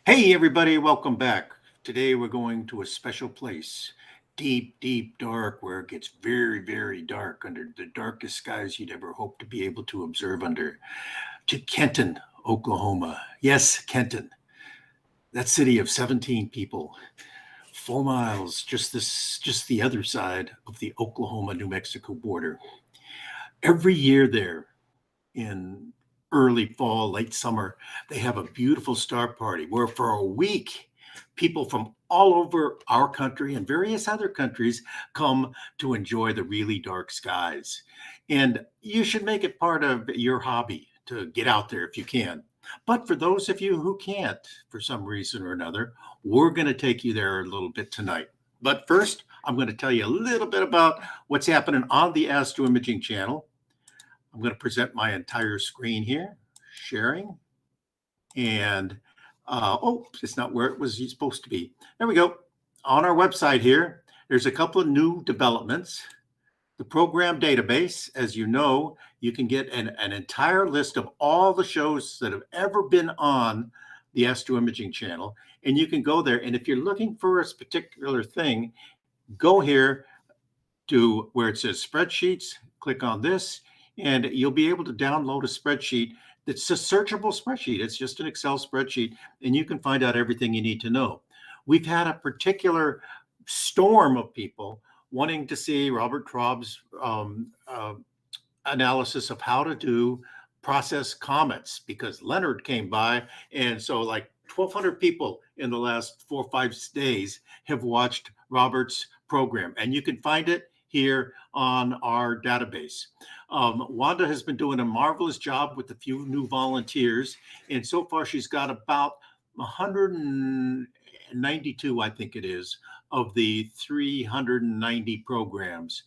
Hey, everybody, welcome back. Today we're going to a special place, deep, deep dark, where it gets very, very dark under the darkest skies you'd ever hope to be able to observe under, to Kenton, Oklahoma. Yes, Kenton, that city of 17 people, 4 miles, just the other side of the Oklahoma-New Mexico border. Every year there, in early fall, late summer, they have a beautiful star party where for a week, people from all over our country and various other countries come to enjoy the really dark skies. And you should make it part of your hobby to get out there if you can. But for those of you who can't, for some reason or another, we're going to take you there a little bit tonight. But first, I'm going to tell you a little bit about what's happening on the Astro Imaging channel. I'm going to present my entire screen here, sharing, and oh, it's not where it was supposed to be. There we go. On our website here, there's a couple of new developments. The program database, as you know, you can get an entire list of all the shows that have ever been on the Astro Imaging channel, and you can go there. And if you're looking for a particular thing, go here to where it says spreadsheets, click on this, and you'll be able to download a spreadsheet that's a searchable spreadsheet. It's just an Excel spreadsheet, and you can find out everything you need to know. We've had a particular storm of people wanting to see Robert Traub's analysis of how to do process comets because Leonard came by. And so, like 1,200 people in the last 4 or 5 days have watched Robert's program, and you can find it here on our database. Wanda has been doing a marvelous job with a few new volunteers, and so far she's got about 192, I think it is, of the 390 programs.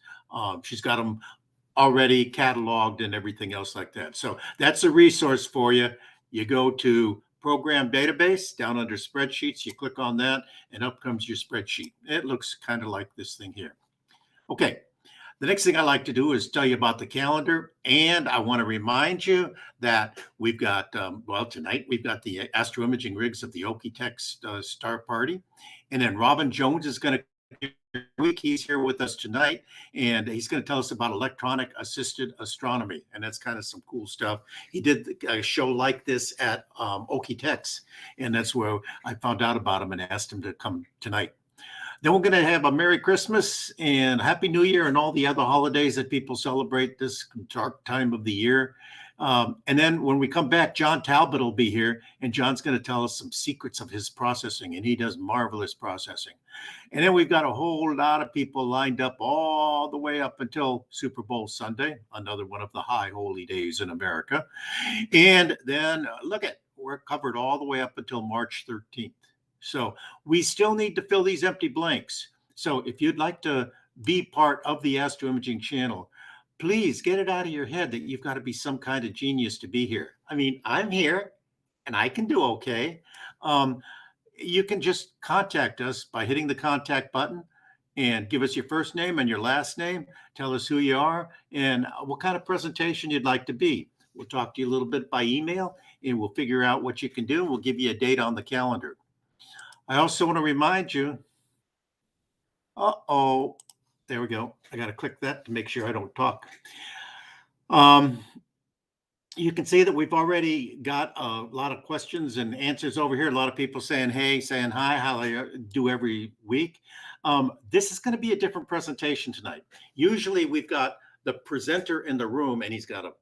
She's got them already cataloged and everything else like that. So that's a resource for you. You go to program database down under spreadsheets, you click on that, and up comes your spreadsheet. It looks kind of like this thing here. Okay, the next thing I like to do is tell you about the calendar. And I want to remind you that we've got, well, tonight we've got the Astro Imaging Rigs of the Okie-Tex Star Party. And then Robin Jones is going to week. He's here with us tonight, and he's going to tell us about electronic assisted astronomy, and that's kind of some cool stuff. He did a show like this at Okie-Tex, and that's where I found out about him and asked him to come tonight. Then we're going to have a Merry Christmas and Happy New Year and all the other holidays that people celebrate this dark time of the year. And then when we come back, John Talbot will be here, and John's going to tell us some secrets of his processing, and he does marvelous processing. And then we've got a whole lot of people lined up all the way up until Super Bowl Sunday, another one of the high holy days in America. And then look at, we're covered all the way up until March 13th. So we still need to fill these empty blanks. So if you'd like to be part of the Astro Imaging channel, please get it out of your head that you've got to be some kind of genius to be here. I mean, I'm here and I can do okay. You can just contact us by hitting the contact button and give us your first name and your last name. Tell us who you are and what kind of presentation you'd like to be. We'll talk to you a little bit by email and we'll figure out what you can do. We'll give you a date on the calendar. I also want to remind you, there we go. I got to click that to make sure I don't talk. You can see that we've already got a lot of questions and answers over here. A lot of people saying, hey, saying hi, how I do every week. This is going to be a different presentation tonight. Usually we've got the presenter in the room and she's got a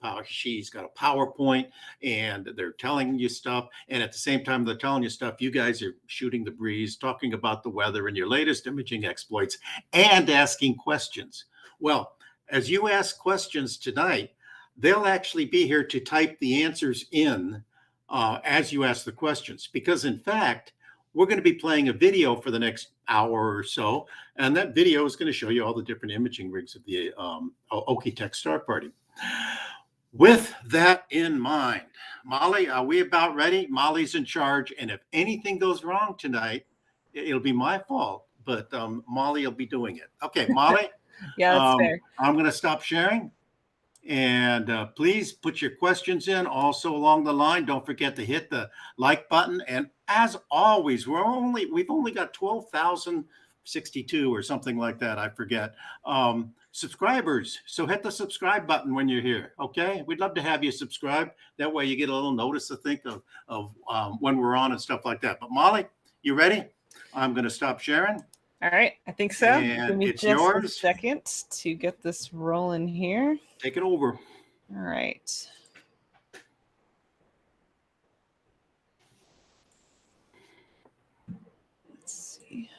PowerPoint and they're telling you stuff. And at the same time they're telling you stuff, you guys are shooting the breeze, talking about the weather and your latest imaging exploits and asking questions. Well, as you ask questions tonight, they'll actually be here to type the answers in as you ask the questions. Because in fact, we're going to be playing a video for the next hour or so, and that video is going to show you all the different imaging rigs of the Okie-Tex Star Party. With that in mind, Molly, are we about ready? Molly's in charge, and if anything goes wrong tonight, it'll be my fault, but Molly will be doing it. Okay, Molly. Yeah, that's fair. I'm going to stop sharing. And please put your questions in also along the line. Don't forget to hit the like button. And as always, we've only got 12,062 or something like that. I forget. Subscribers. So hit the subscribe button when you're here. Okay. We'd love to have you subscribe. That way you get a little notice to think of when we're on and stuff like that. But Molly, you ready? I'm going to stop sharing. All right, I think so. And Give me it's just yours. a second to get this rolling here. Take it over. All right. Let's see.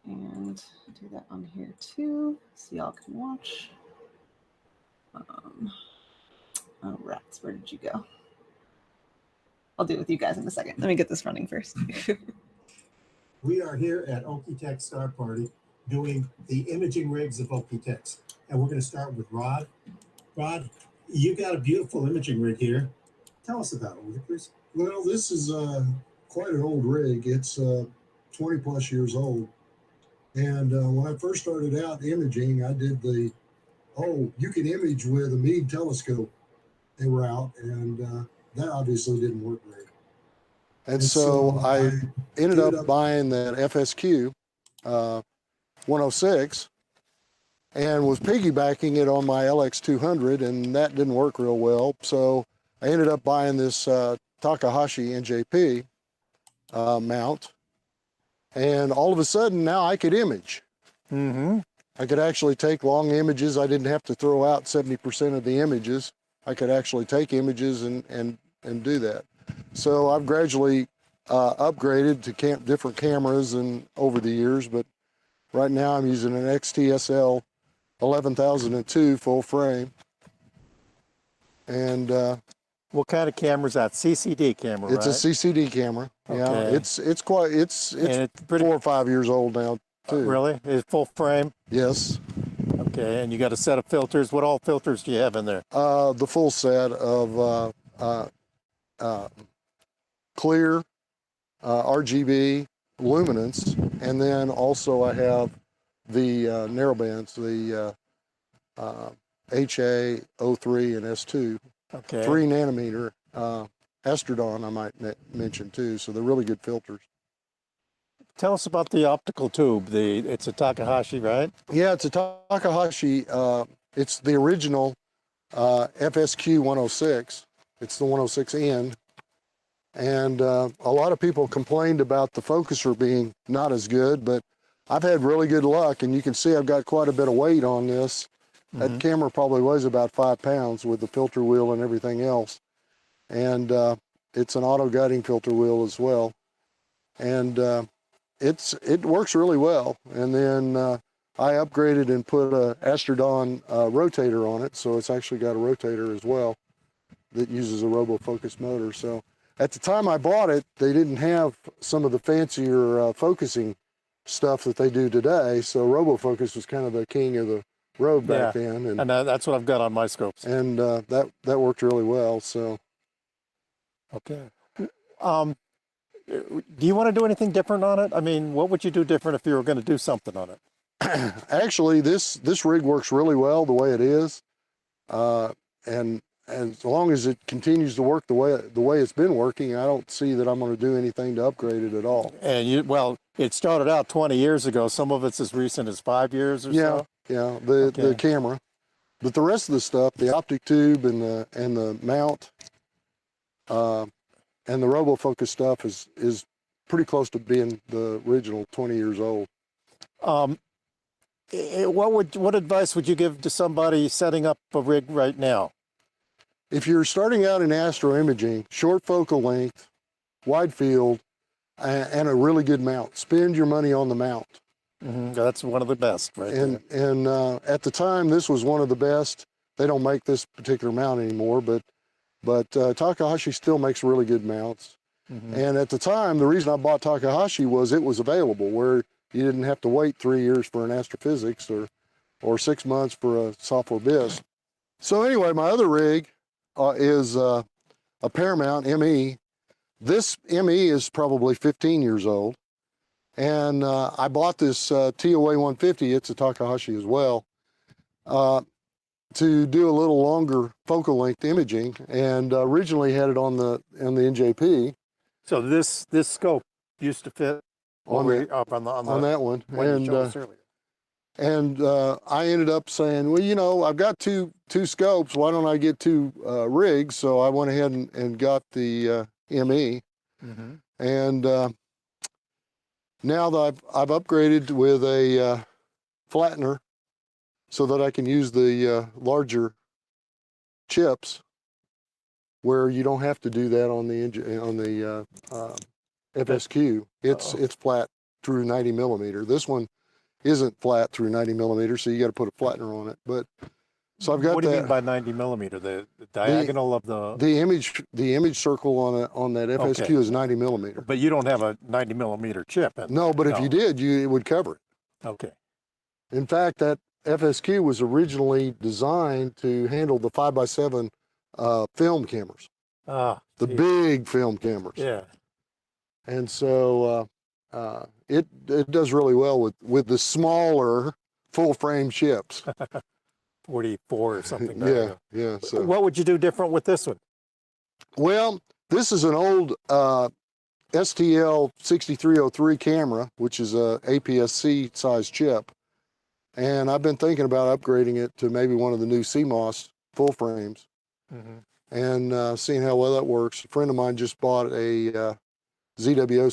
And do that on here too, so y'all can watch. Oh, rats, where did you go? I'll do it with you guys in a second. Let me get this running first. We are here at Okie-Tex Star Party doing the imaging rigs of Okie-Tex. And we're going to start with Rod. Rod, you got a beautiful imaging rig here. Tell us about it, will you please? Well, this is quite an old rig. It's 20 plus years old. And when I first started out imaging, I did the, you can image with a Meade telescope route. And that obviously didn't work very well. And so I ended up buying that FSQ 106 and was piggybacking it on my LX200, and that didn't work real well. So I ended up buying this Takahashi NJP mount, and all of a sudden now I could image. I could actually take long images. I didn't have to throw out 70% of the images. I could actually take images and do that. So I've gradually upgraded to different cameras and over the years, but right now I'm using an XTSL 11002 full frame. And what kind of camera is that? CCD camera, it's right? a CCD camera. Okay. Yeah, it's pretty 4 or 5 years old now too. Really? It's full frame? Yes. Okay, and you got a set of filters. What all filters do you have in there? The full set of clear, RGB, luminance, and then also I have the narrowbands, the HA03 and S2, Okay. 3 nanometer Astrodon I might mention too. So they're really good filters. Tell us about the optical tube. It's a Takahashi, right? Yeah, it's a Takahashi. It's the original FSQ 106. It's the 106N. And a lot of people complained about the focuser being not as good, but I've had really good luck, and you can see I've got quite a bit of weight on this. That camera probably weighs about 5 pounds with the filter wheel and everything else. And it's an auto guiding filter wheel as well. And it works really well. And then I upgraded and put a Astrodon rotator on it, so it's actually got a rotator as well that uses a RoboFocus motor. So at the time I bought it, they didn't have some of the fancier focusing stuff that they do today. So RoboFocus was kind of the king of the road back then. And that's what I've got on my scopes. And that worked really well. So. Okay. Do you want to do anything different on it? I mean, what would you do different if you were going to do something on it? Actually, this rig works really well the way it is. And as long as it continues to work the way it's been working, I don't see that I'm going to do anything to upgrade it at all. And it started out 20 years ago. Some of it's as recent as 5 years or so. Yeah, the camera, but the rest of the stuff, the optic tube and the mount, and the RoboFocus stuff is pretty close to being the original 20 years old. What advice would you give to somebody setting up a rig right now? If you're starting out in astro imaging, short focal length, wide field, and a really good mount, spend your money on the mount. That's one of the best, right? And at the time, this was one of the best. They don't make this particular mount anymore, but Takahashi still makes really good mounts. And at the time, the reason I bought Takahashi was it was available, where you didn't have to wait 3 years for an astrophysics or 6 months for a software BIS. So anyway, my other rig is a Paramount ME. This ME is probably 15 years old. And I bought this TOA 150. It's a Takahashi as well. to do a little longer focal length imaging, and originally had it on the NJP So this scope used to fit on over that up on that one, one you and showed us earlier. I ended up saying, well, you know, I've got two scopes. Why don't I get two rigs? So I went ahead and got the ME, Mm-hmm. and now that I've upgraded with a flattener, so that I can use the larger chips, where you don't have to do that on the FSQ. It's flat through 90 millimeter. This one isn't flat through 90 millimeter, so you got to put a flattener on it. But so I've got What do you that. mean by 90 millimeter? The diagonal of the image circle on that FSQ Okay. is 90 millimeter. But you don't have a 90 millimeter chip. No, but if you did, it would cover it. Okay. In fact, that FSQ was originally designed to handle the 5x7 film cameras, Ah, the see. big film cameras. Yeah. And so it does really well with the smaller full frame chips. 44 or something. Yeah. So What would you do different with this one? well, this is an old STL 6303 camera, which is a APS-C size chip. And I've been thinking about upgrading it to maybe one of the new CMOS full frames, Mm-hmm. and seeing how well that works. A friend of mine just bought a ZWO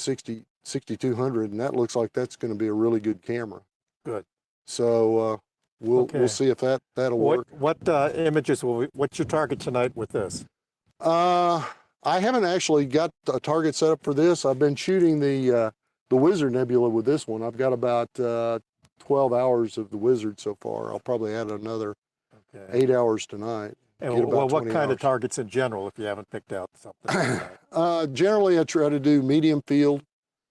6200, and that looks like that's going to be a really good camera. Good. So we'll see if that'll work. What images what's your target tonight with this? I haven't actually got a target set up for this. I've been shooting the Wizard Nebula with this one. I've got about 12 hours of the Wizard so far. I'll probably add another 8 hours tonight. And Get about what 20 kind of hours. targets in general, if you haven't picked out something? Like that? Generally, I try to do medium field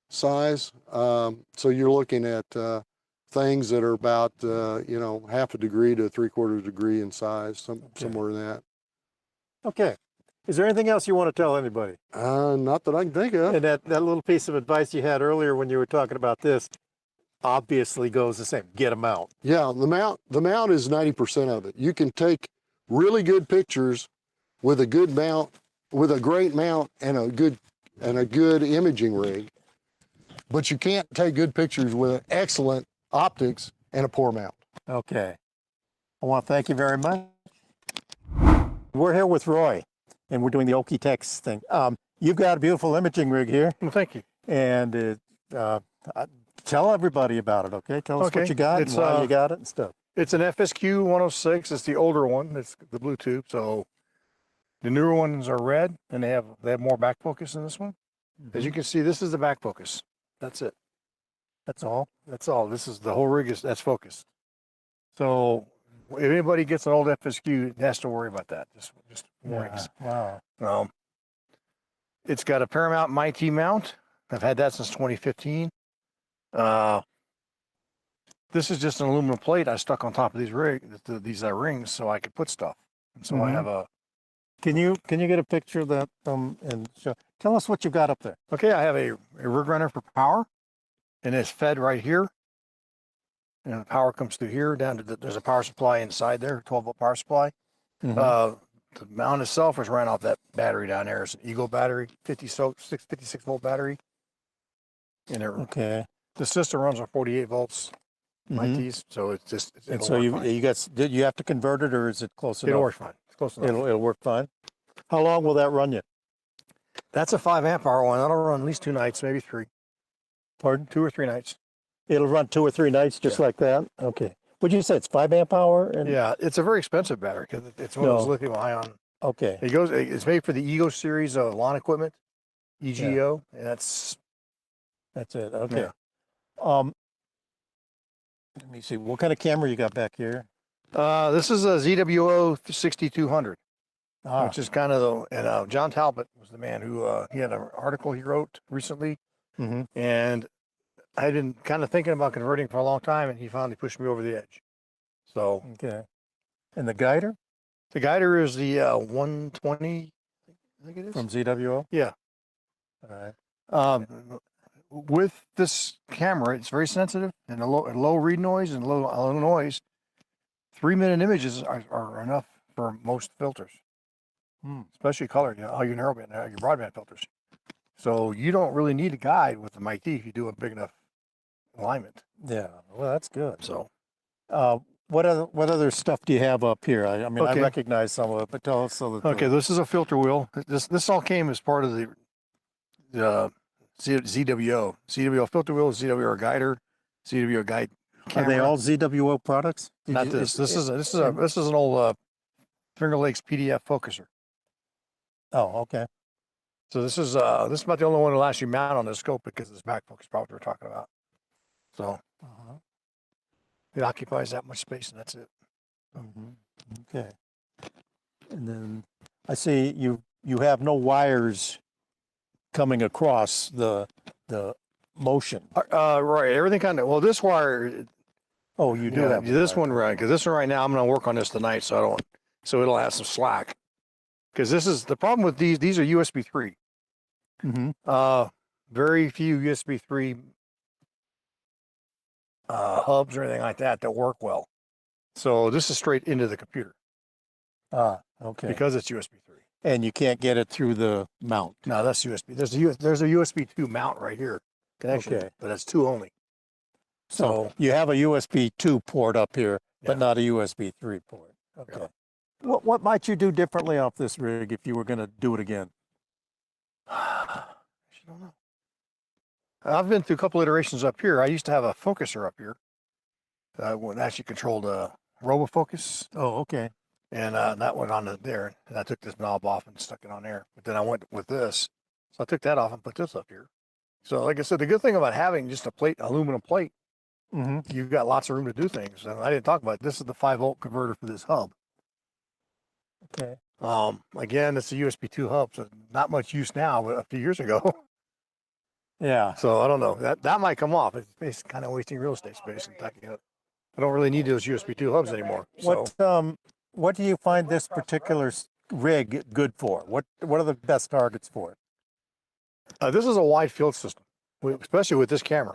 size. So you're looking at things that are about half a degree to 3/4 degree in size, somewhere in that. Okay. Is there anything else you want to tell anybody? Not that I can think of. And that little piece of advice you had earlier when you were talking about this obviously goes the same. Get them out. Yeah, the mount is 90% of it. You can take really good pictures with a good mount, with a great mount and a good imaging rig, but you can't take good pictures with excellent optics and a poor mount. Okay. I want to thank you very much. We're here with Roy, and we're doing the Okie-Tex thing. You've got a beautiful imaging rig here, Well, thank you. and tell everybody about it, okay? Tell us what Okay. you got It's, and why you got it and stuff. It's an FSQ 106. It's the older one. It's the blue tube. So the newer ones are red, and they have more back focus in this one. As you can see, this is the back focus. That's it. That's all. That's all. This is the whole rig that's focused. So if anybody gets an old FSQ, it has to worry about that. Just warnings. Wow. It's got a Paramount MIT mount. I've had that since 2015. This is just an aluminum plate I stuck on top of these rings so I could put stuff. And so I have a. Can you get a picture of that and show? Tell us what you've got up there. Okay, I have a rig runner for power, and it's fed right here. And the power comes through here down to there's a power supply inside there, 12-volt power supply. The mount itself is ran off that battery down there. It's an Eagle battery, 56-volt battery. And Okay. the system runs on 48 volts, MITs, so it's just. And so you have to convert it, or is it close enough? It'll work fine. It's close enough. It'll work fine. How long will that run you? That's a 5 amp hour one. That'll run at least 2 nights, maybe 3. Pardon? 2 or 3 nights. It'll run 2 or 3 nights just like that? Okay. What'd you say? It's 5 amp hour? And... Yeah, it's a very expensive battery because it's one of those lithium ion. Okay. It's made for the Ego series of lawn equipment, EGO, and that's it. Okay. Yeah. Let me see. What kind of camera you got back here? This is a ZWO 6200, Ah, which is kind of and John Talbot was the man who he had an article he wrote recently, and I've been kind of thinking about converting for a long time, and he finally pushed me over the edge. So okay. And the guider the guider is the 120, I think it is. from ZWO? Yeah. All right. With this camera, it's very sensitive and a low read noise and low noise. 3-minute images are enough for most filters, especially color, all your narrowband, your broadband filters. So you don't really need a guide with the mic D if you do a big enough alignment. Yeah, well, that's good. So What other stuff do you have up here? I mean, I Okay. recognize some of it, but tell us so that. okay, this is a filter wheel. This all came as part of the ZWO filter wheel, ZWO guider, ZWO guide Are they camera. all ZWO products? Not this. This is an old Finger Lakes PDF focuser. Oh, okay. So this is about the only one that'll actually mount on the scope because it's back focus probably we're talking about. So it occupies that much space and that's it. Okay. And then I see you have no wires coming across the motion. Right. Everything kind of, well, this wire, Oh, you do yeah, have this one, right. Because this one right now, I'm going to work on this tonight. So it'll have some slack. Because this is the problem with these are USB 3. Very few USB 3 hubs or anything like that work well. So this is straight into the computer Okay. because it's USB 3. And you can't get it through the mount. No, that's USB. There's a USB 2 mount right here connection, Okay. but that's 2 only. So you have a USB 2 port up here, but Yeah. not a USB 3 port. Okay. Yeah. What might you do differently off this rig if you were going to do it again? I don't know. I've been through a couple iterations up here. I used to have a focuser up here. When actually controlled a RoboFocus, Oh, okay. and that went on there. And I took this knob off and stuck it on there. But then I went with this, so I took that off and put this up here. So, like I said, the good thing about having just aluminum plate, you've got lots of room to do things. And I didn't talk about it. This is the 5-volt converter for this hub. Okay. Again, it's a USB 2 hub, so not much use now, but a few years ago. Yeah. So I don't know. That might come off. It's kind of wasting real estate space and tacking it. I don't really need those USB 2 hubs anymore. So What do you find this particular rig good for? What are the best targets for it? this is a wide field system, especially with this camera.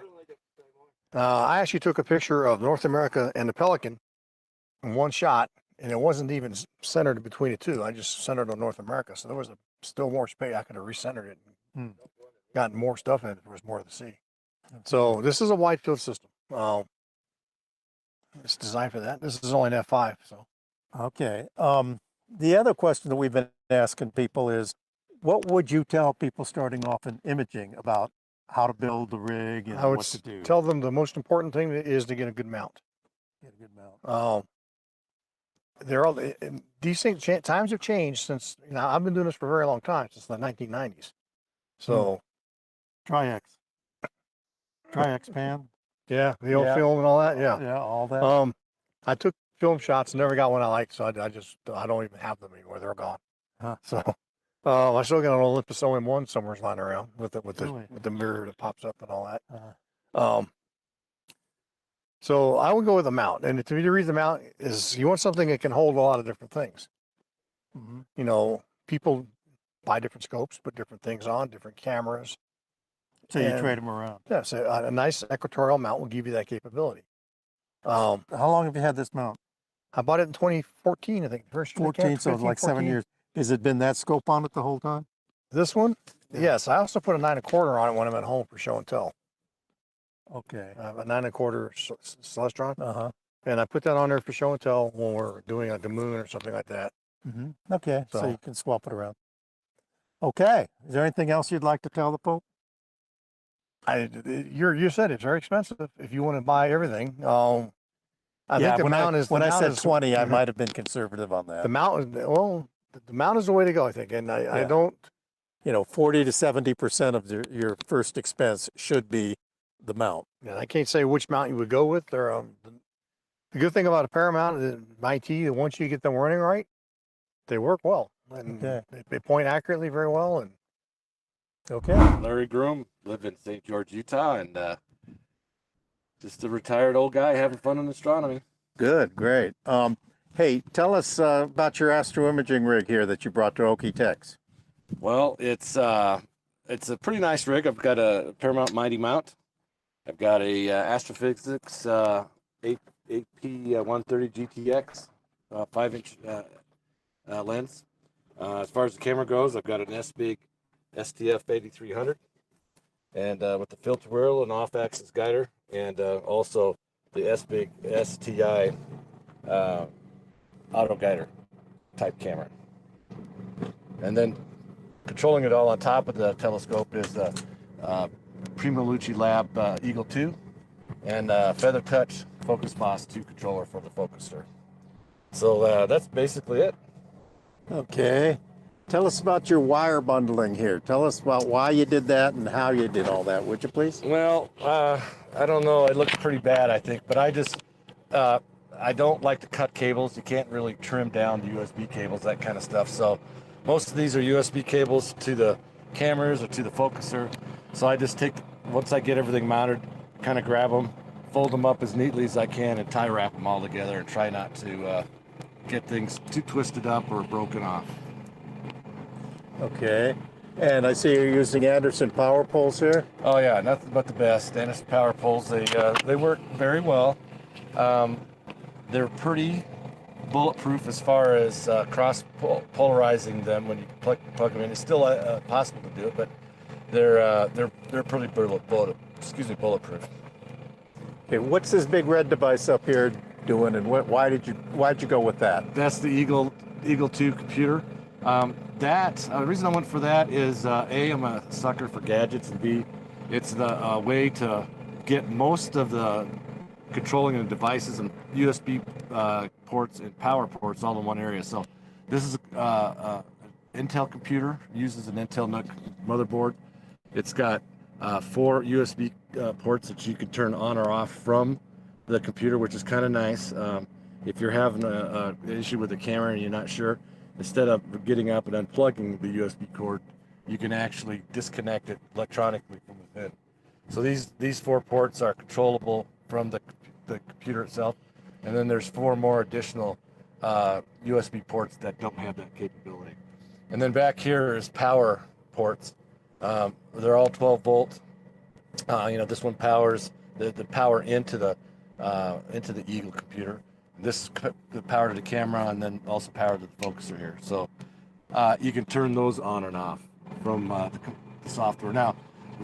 I actually took a picture of North America and the Pelican in one shot, and it wasn't even centered between the two. I just centered on North America, so there was still more space. I could have recentered it and gotten more stuff in it. There was more to see. So this is a wide field system. It's designed for that. This is only an F5. So Okay. The other question that we've been asking people is, what would you tell people starting off in imaging about how to build the rig and I would what to do? tell them the most important thing is to get a good mount. Get a good mount. These things, times have changed since, I've been doing this for a very long time, since the 1990s. So Tri-X pan. yeah, the old Yeah. film and all that. Yeah. Yeah, all that. I took film shots, never got one I liked, so I don't even have them anymore. They're gone. Huh. So, I still got an Olympus OM1 somewhere lying around with Really? the mirror that pops up and all that. Uh, So I would go with a mount, and to me, the reason the mount is you want something that can hold a lot of different things. People buy different scopes, put different things on, different cameras. So you And- trade them around. Yeah, so a nice equatorial mount will give you that capability. How long have you had this mount? I bought it in 2014, I think. First year, 14, so 15, like 7 14. years. Has it been that scope on it the whole time? This one? Yeah. Yes, I also put a 9 1/4 on it when I'm at home for show and tell. Okay. I have a 9 1/4 Celestron, Uh-huh. and I put that on there for show and tell when we're doing like a moon or something like that. Okay, so So- you can swap it around. Okay. Is there anything else you'd like to tell the folks? You said it's very expensive if you want to buy everything. I Yeah, think the when mount is when I said is- 20, I Mhm. might have been conservative on that. The mount is the mount is the way to go, I think, and I Yeah. don't. 40 to 70% of your first expense should be the mount. And I can't say which mount you would go with. The good thing about a Paramount is that once you get them running right, they work well and Okay. they point accurately very well. And Okay. Larry Groom, live in St. George, Utah, and just a retired old guy having fun in astronomy. Good, great. Hey, tell us about your Astro Imaging rig here that you brought to Okie-Tex. Well, it's a pretty nice rig. I've got a Paramount Mighty mount. I've got a Astrophysics AP130 GTX 5-inch lens. As far as the camera goes, I've got an SBIG STF 8300, and with the filter wheel and off-axis guider, and also the SBIG STI auto guider type camera. And then controlling it all on top of the telescope is the Prima Luci Lab Eagle 2 and Feather Touch Focus Boss 2 controller for the focuser. So that's basically it. Okay. Tell us about your wire bundling here. Tell us about why you did that and how you did all that, would you please? Well, I don't know. It looks pretty bad, I think, but I just, I don't like to cut cables. You can't really trim down the USB cables, that kind of stuff. So most of these are USB cables to the cameras or to the focuser. So I just take, once I get everything mounted, kind of grab them, fold them up as neatly as I can, and tie wrap them all together and try not to get things too twisted up or broken off. Okay. And I see you're using Anderson power poles here. Oh yeah, nothing but the best. Anderson power poles, they work very well. They're pretty bulletproof as far as cross polarizing them when you plug them in. It's still possible to do it, but they're pretty bulletproof. Okay, what's this big red device up here doing, and why'd you go with that? That's the Eagle 2 computer. The reason I went for that is A, I'm a sucker for gadgets, and B, it's the way to get most of the controlling of devices and USB ports and power ports all in one area. So this is an Intel computer, uses an Intel NUC motherboard. It's got 4 USB ports that you can turn on or off from the computer, which is kind of nice. If you're having an issue with the camera and you're not sure, instead of getting up and unplugging the USB cord, you can actually disconnect it electronically from within. So these 4 ports are controllable from the computer itself, and then there's 4 more additional USB ports that don't have that capability. And then back here is power ports. They're all 12 volt. This one powers the power into the Eagle computer. This the power to the camera, and then also power to the focuser here. So you can turn those on and off from the software. Now,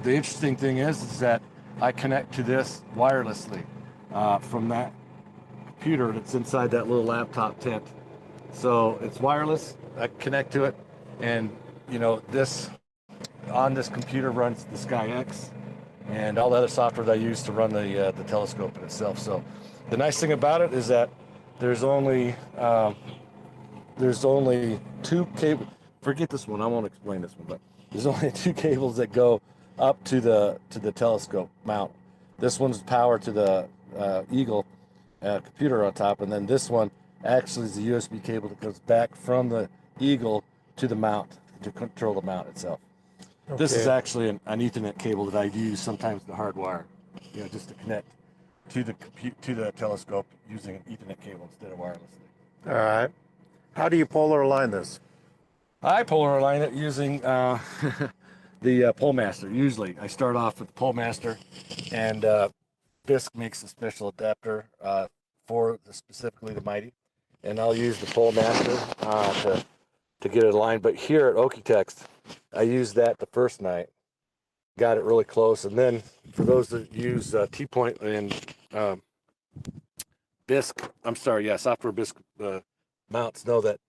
the interesting thing is that I connect to this wirelessly from that computer that's inside that little laptop tent. So it's wireless. I connect to it, and this on this computer runs the SkyX and all the other software that I use to run the telescope in itself. So the nice thing about it is that there's only 2 cables. Forget this one. I won't explain this one, but there's only 2 cables that go up to the telescope mount. This one's power to the Eagle computer on top, and then this one actually is the USB cable that goes back from the Eagle to the mount to control the mount itself. Okay. This is actually an Ethernet cable that I use sometimes to hardwire, just to connect to the telescope using an Ethernet cable instead of wirelessly. All right. How do you polar align this? I polar align it using the PoleMaster. Usually, I start off with the PoleMaster, and BISC makes a special adapter for specifically the Mighty, and I'll use the PoleMaster to get it aligned. But here at Okie-Tex, I used that the first night, got it really close, and then for those that use T-Point and software BISC mounts know that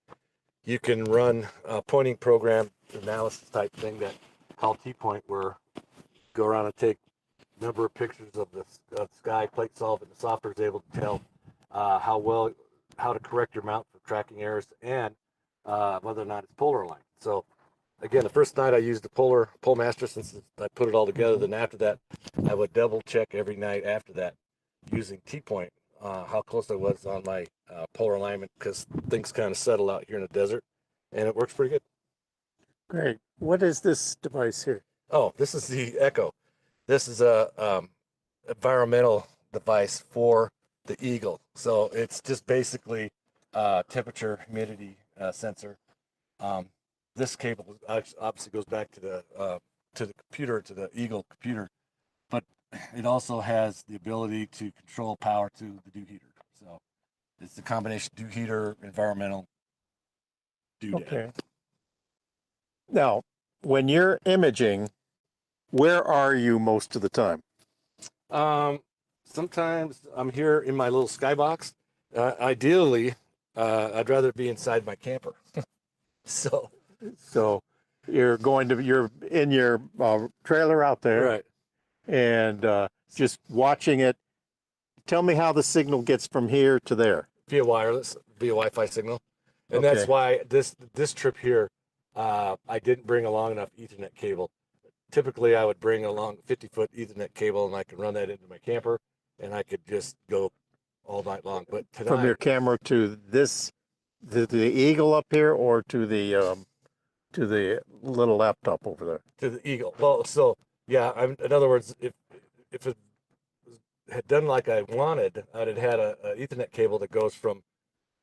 you can run a pointing program analysis type thing that called T-Point, where go around and take a number of pictures of the sky, plate solve, and the software is able to tell how to correct your mount for tracking errors and whether or not it's polar aligned. So again, the first night I used the PoleMaster since I put it all together. Then after that, I would double check every night after that using T-Point how close I was on my polar alignment, because things kind of settle out here in the desert, and it works pretty good. Great. What is this device here? Oh, this is the Echo. This is a environmental device for the Eagle. So it's just basically temperature, humidity sensor. This cable obviously goes back to the computer, to the Eagle computer, but it also has the ability to control power to the dew heater. So it's the combination dew heater, environmental, doodad. Okay. Now, when you're imaging, where are you most of the time? Sometimes I'm here in my little skybox. Ideally, I'd rather be inside my camper. So You're in your trailer out there, right. and just watching it. Tell me how the signal gets from here to there. Via wireless, via Wi-Fi signal, and that's Okay. why this trip here, I didn't bring a long enough Ethernet cable. Typically, I would bring a long 50-foot Ethernet cable, and I could run that into my camper, and I could just go all night long. But tonight, From your camera to the Eagle up here, or to the little laptop over there? to the Eagle. Well, so yeah, in other words, if it had done like I wanted, I'd have had a Ethernet cable that goes from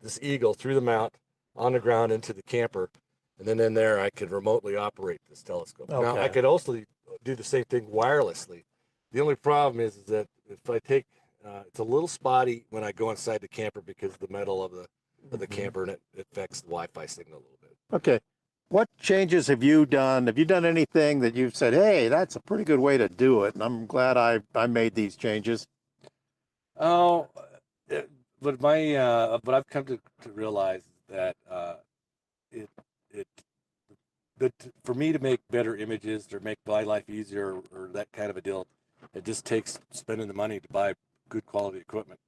this Eagle through the mount on the ground into the camper, and then in there I could remotely operate this telescope. Now I Okay. could also do the same thing wirelessly. The only problem is that if I take it's a little spotty when I go inside the camper because of the metal of the camper, and it affects the Wi-Fi signal a little bit. Okay. What changes have you done? Have you done anything that you've said, hey, that's a pretty good way to do it, and I'm glad I made these changes? Oh, but what I've come to realize is that for me to make better images or make my life easier or that kind of a deal, it just takes spending the money to buy good quality equipment.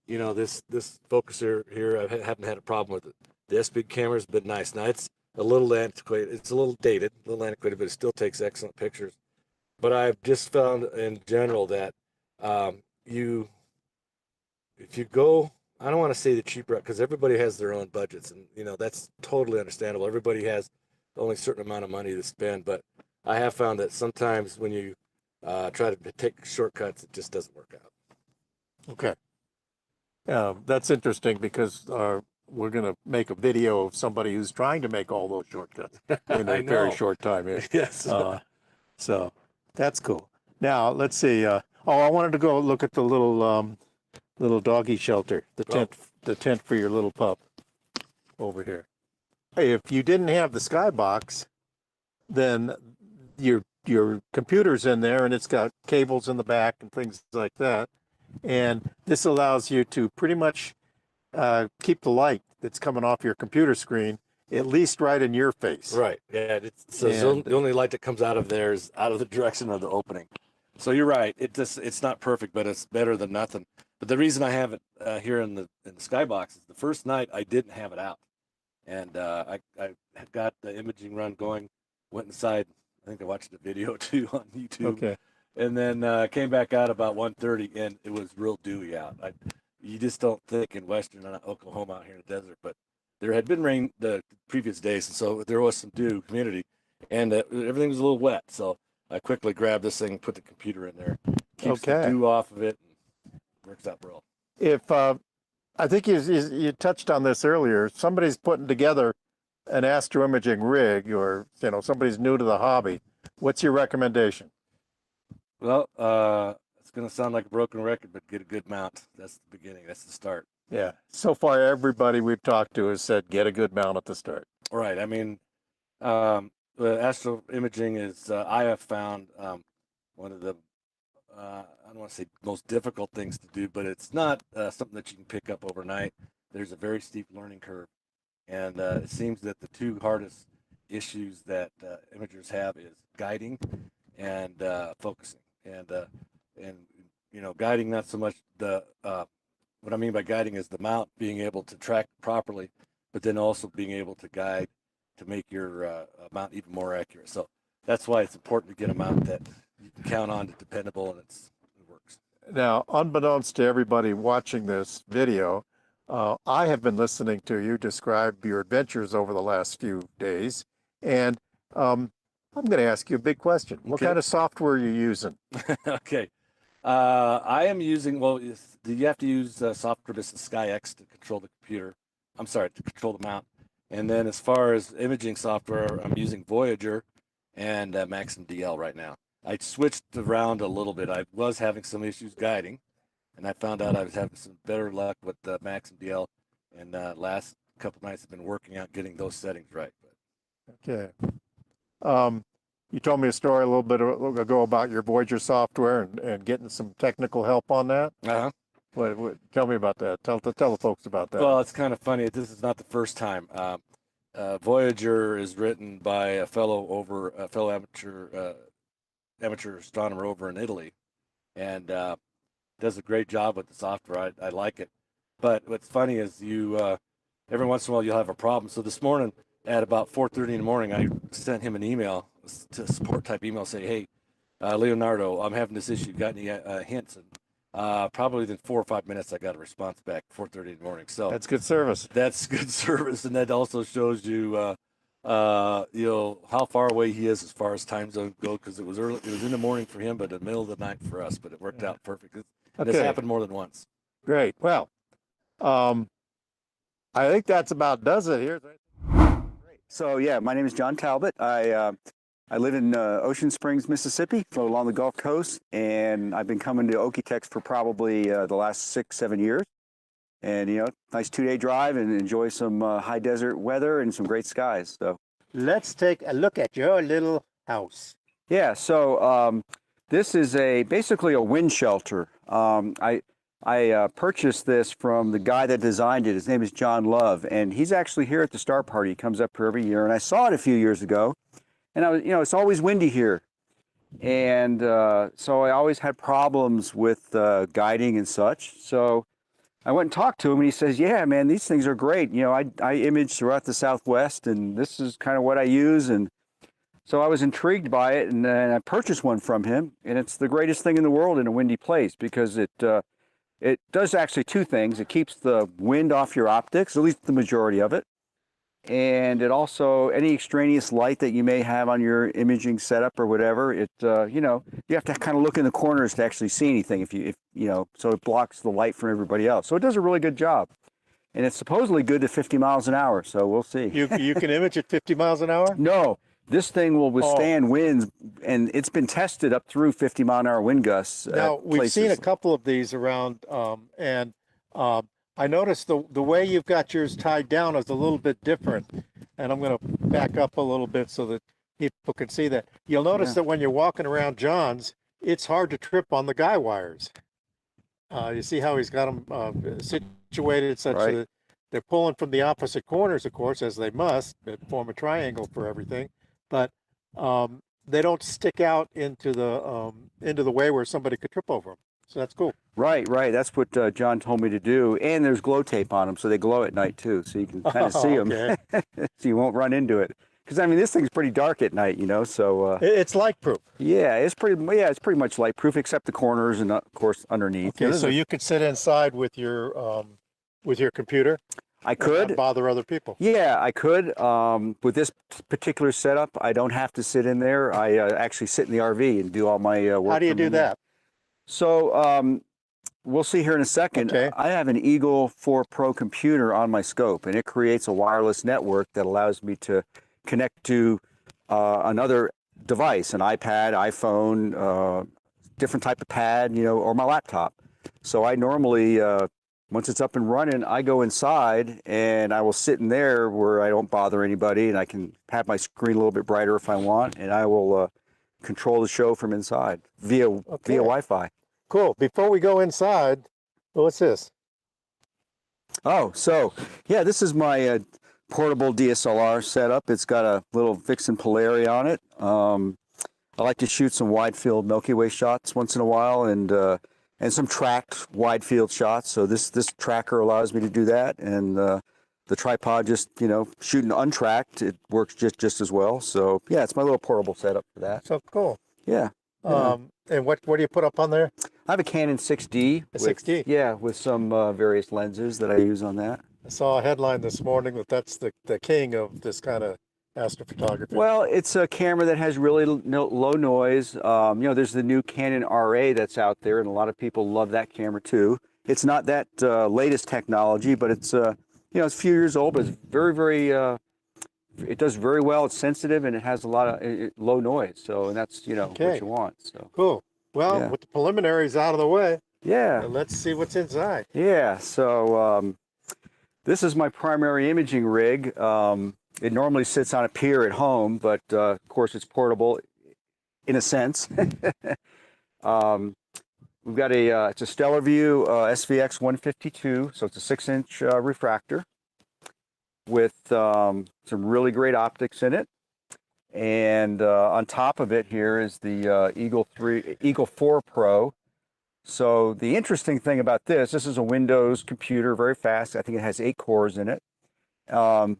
This focuser here, I haven't had a problem with it. The S-Big camera's been nice. Now it's a little antiquated, it's a little dated, a little antiquated, but it still takes excellent pictures. But I've just found in general that if you go, I don't want to say the cheap route because everybody has their own budgets, and that's totally understandable. Everybody has only a certain amount of money to spend, but I have found that sometimes when you try to take shortcuts, it just doesn't work out. Okay. That's interesting because we're going to make a video of somebody who's trying to make all those shortcuts in I a very know. short time here. Yes. So that's cool. Now let's see. I wanted to go look at the little doggy shelter, the tent for your little pup over here. Hey, if you didn't have the skybox, then your computer's in there and it's got cables in the back and things like that. And this allows you to pretty much keep the light that's coming off your computer screen at least right in your face. Right. Yeah. So And- the only light that comes out of there is out of the direction of the opening. So you're right. It's not perfect, but it's better than nothing. But the reason I have it here in the skybox is the first night I didn't have it out, and I had got the imaging run going. Went inside. I think I watched a video too on YouTube. Okay. And then came back out about 1:30, and it was real dewy out. You just don't think in western Oklahoma out here in the desert, but there had been rain the previous days, and so there was some dew humidity, and everything was a little wet. So I quickly grabbed this thing, put the computer in there, keeps the Okay. dew off of it, and works out real. If I think you touched on this earlier, somebody's putting together an Astro Imaging rig, or somebody's new to the hobby, what's your recommendation? Well, it's going to sound like a broken record, but get a good mount. That's the beginning. That's the start. Yeah. So far, everybody we've talked to has said get a good mount at the start. Right. I mean, the Astro Imaging is, I have found one of the, I don't want to say most difficult things to do, but it's not something that you can pick up overnight. There's a very steep learning curve. And it seems that the two hardest issues that imagers have is guiding and focusing. And guiding, not so much what I mean by guiding is the mount being able to track properly, but then also being able to guide to make your mount even more accurate. So that's why it's important to get a mount that you can count on, it's dependable, and it works. Now, unbeknownst to everybody watching this video, I have been listening to you describe your adventures over the last few days, and I'm going to ask you a big question. What Okay. kind of software are you using? Okay. I am using, you have to use software to SkyX to control the computer. I'm sorry, to control the mount. And then as far as imaging software, I'm using Voyager and Maxim DL right now. I switched around a little bit. I was having some issues guiding, and I found out I was having some better luck with the Max and DL, and last couple nights I've been working out getting those settings right. Okay. You told me a story a little bit ago about your Voyager software and getting some technical help on that. Uh-huh. What, tell me about that. Tell the folks about that. Well, it's kind of funny. This is not the first time. Voyager is written by a fellow amateur astronomer over in Italy, and does a great job with the software. I like it. But what's funny is you every once in a while you'll have a problem. So this morning at about 4:30 in the morning, I sent him an email, to support type email, say, hey, Leonardo, I'm having this issue. Got any hints? And probably within 4 or 5 minutes, I got a response back 4:30 in the morning. So that's good service. That's good service, and that also shows you, how far away he is as far as time zone go. Because it was early, it was in the morning for him, but in the middle of the night for us. But it worked out perfect. Okay. This happened more than once. Great. Well, I think that's about does it here. So yeah, my name is John Talbot. I live in Ocean Springs, Mississippi, so along the Gulf Coast, and I've been coming to Okie-Tex for probably the last 6-7 years. And nice 2-day drive and enjoy some high desert weather and some great skies. So let's take a look at your little house. yeah, so this is basically a wind shelter. I purchased this from the guy that designed it. His name is John Love, and he's actually here at the Star Party. He comes up here every year, and I saw it a few years ago. And I was, it's always windy here, and so I always had problems with guiding and such. So I went and talked to him, and he says, "Yeah, man, these things are great. I image throughout the Southwest, and this is kind of what I use." And so I was intrigued by it, and then I purchased one from him, and it's the greatest thing in the world in a windy place because it does actually two things. It keeps the wind off your optics, at least the majority of it. And it also, any extraneous light that you may have on your imaging setup or whatever, you have to kind of look in the corners to actually see anything so it blocks the light from everybody else. So it does a really good job. And it's supposedly good to 50 miles an hour, so we'll see. You can image at 50 miles an hour? No, this thing will withstand winds, and it's been tested up through 50-mile-an-hour wind gusts. Now, we've seen a couple of these around, and I noticed the way you've got yours tied down is a little bit different. And I'm going to back up a little bit so that people can see that. You'll notice that when you're walking around John's, it's hard to trip on the guy wires. You see how he's got them situated such that they're pulling from the opposite corners, of course, as they must, form a triangle for everything. But they don't stick out into the way where somebody could trip over them. So that's cool. Right. That's what John told me to do. And there's glow tape on them, so they glow at night too, so you can kind of see them, so you won't run into it. Because this thing's pretty dark at night, So it's light proof. Yeah, it's pretty much light proof, except the corners and of course underneath. Okay, so you could sit inside with your computer. I could not bother other people. Yeah, I could. With this particular setup, I don't have to sit in there. I actually sit in the RV and do all my work. How do you do that? So we'll see here in a second. Okay. I have an Eagle 4 Pro computer on my scope, and it creates a wireless network that allows me to connect to another device, an iPad, iPhone, different type of pad, or my laptop. So I normally, once it's up and running, I go inside and I will sit in there where I don't bother anybody, and I can have my screen a little bit brighter if I want, and I will control the show from inside via Wi-Fi. Cool. Before we go inside, what's this? Oh, so yeah, this is my portable DSLR setup. It's got a little Vixen Polari on it. I like to shoot some wide field Milky Way shots once in a while, and some tracked wide field shots. So this tracker allows me to do that, and the tripod just shooting untracked, it works just as well. So yeah, it's my little portable setup for that. So cool. Yeah. And what do you put up on there? I have a Canon 6D. A 6D? Yeah, with some various lenses that I use on that. I saw a headline this morning that's the king of this kind of astrophotography. Well, it's a camera that has really low noise. There's the new Canon RA that's out there, and a lot of people love that camera too. It's not that latest technology, but it's it's a few years old, but it's very, very it does very well. It's sensitive, and it has a lot of low noise. So, and that's what you want. So cool. Well, with the preliminaries out of the way, Yeah. Well, let's see what's inside. Yeah, so this is my primary imaging rig. It normally sits on a pier at home, but of course it's portable in a sense. We've got it's a Stellarvue SVX 152, so it's a 6-inch refractor with some really great optics in it. And on top of it here is the Eagle 4 Pro. So the interesting thing about this is a Windows computer, very fast. I think it has 8 cores in it. These are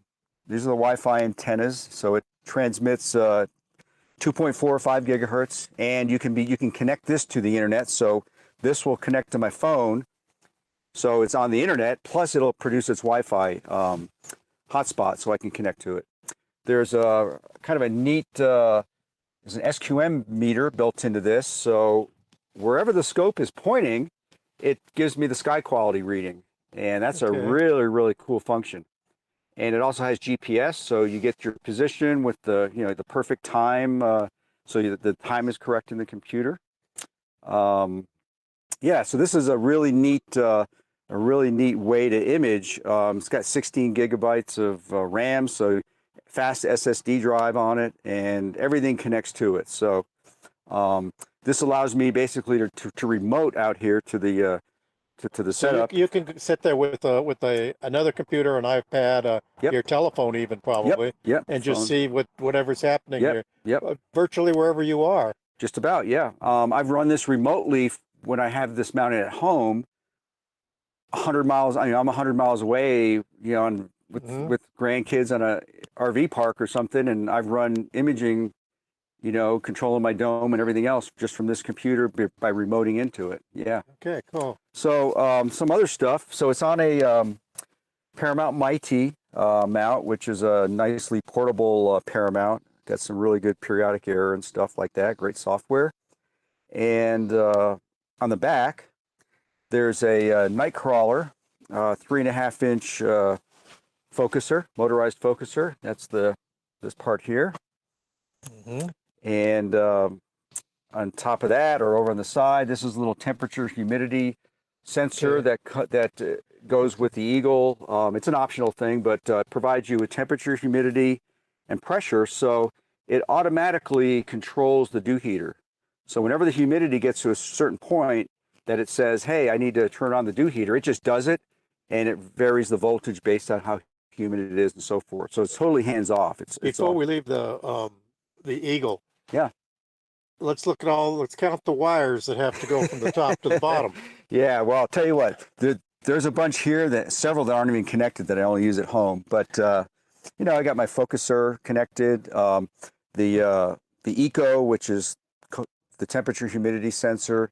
the Wi-Fi antennas, so it transmits 2.45 gigahertz, and you can connect this to the internet. So this will connect to my phone, so it's on the internet. Plus, it'll produce its Wi-Fi hotspot, so I can connect to it. There's a kind of a neat, there's an SQM meter built into this, so wherever the scope is pointing, it gives me the sky quality reading, and that's a really, really cool function. And it also has GPS, so you get your position with the the perfect time, so the time is correct in the computer. Yeah, so this is a really neat way to image. It's got 16 gigabytes of RAM, so fast SSD drive on it, and everything connects to it. So this allows me basically to remote out here to the setup. You can sit there with another computer, an iPad, your telephone even probably, and just see whatever's happening here. Virtually wherever you are. Just about, yeah. I've run this remotely when I have this mounted at home. 100 miles. I'm 100 miles away, and with grandkids on a RV park or something, and I've run imaging, controlling my dome and everything else just from this computer by remoting into it. Yeah. Okay, cool. So some other stuff. So it's on a Paramount Mighty mount, which is a nicely portable Paramount. Got some really good periodic error and stuff like that. Great software. And on the back, there's a Nightcrawler 3.5-inch focuser, motorized focuser. That's this part here. And on top of that, or over on the side, this is a little temperature humidity sensor that goes with the Eagle. It's an optional thing, but provides you with temperature, humidity, and pressure. So it automatically controls the dew heater. So whenever the humidity gets to a certain point that it says, hey, I need to turn on the dew heater, it just does it, and it varies the voltage based on how humid it is and so forth. So it's totally hands off. Before we leave the Eagle, let's count the wires that have to go from the top to the bottom. Yeah, well, I'll tell you what, there's a bunch here, several that aren't even connected that I only use at home. But I got my focuser connected, the Eco, which is the temperature humidity sensor,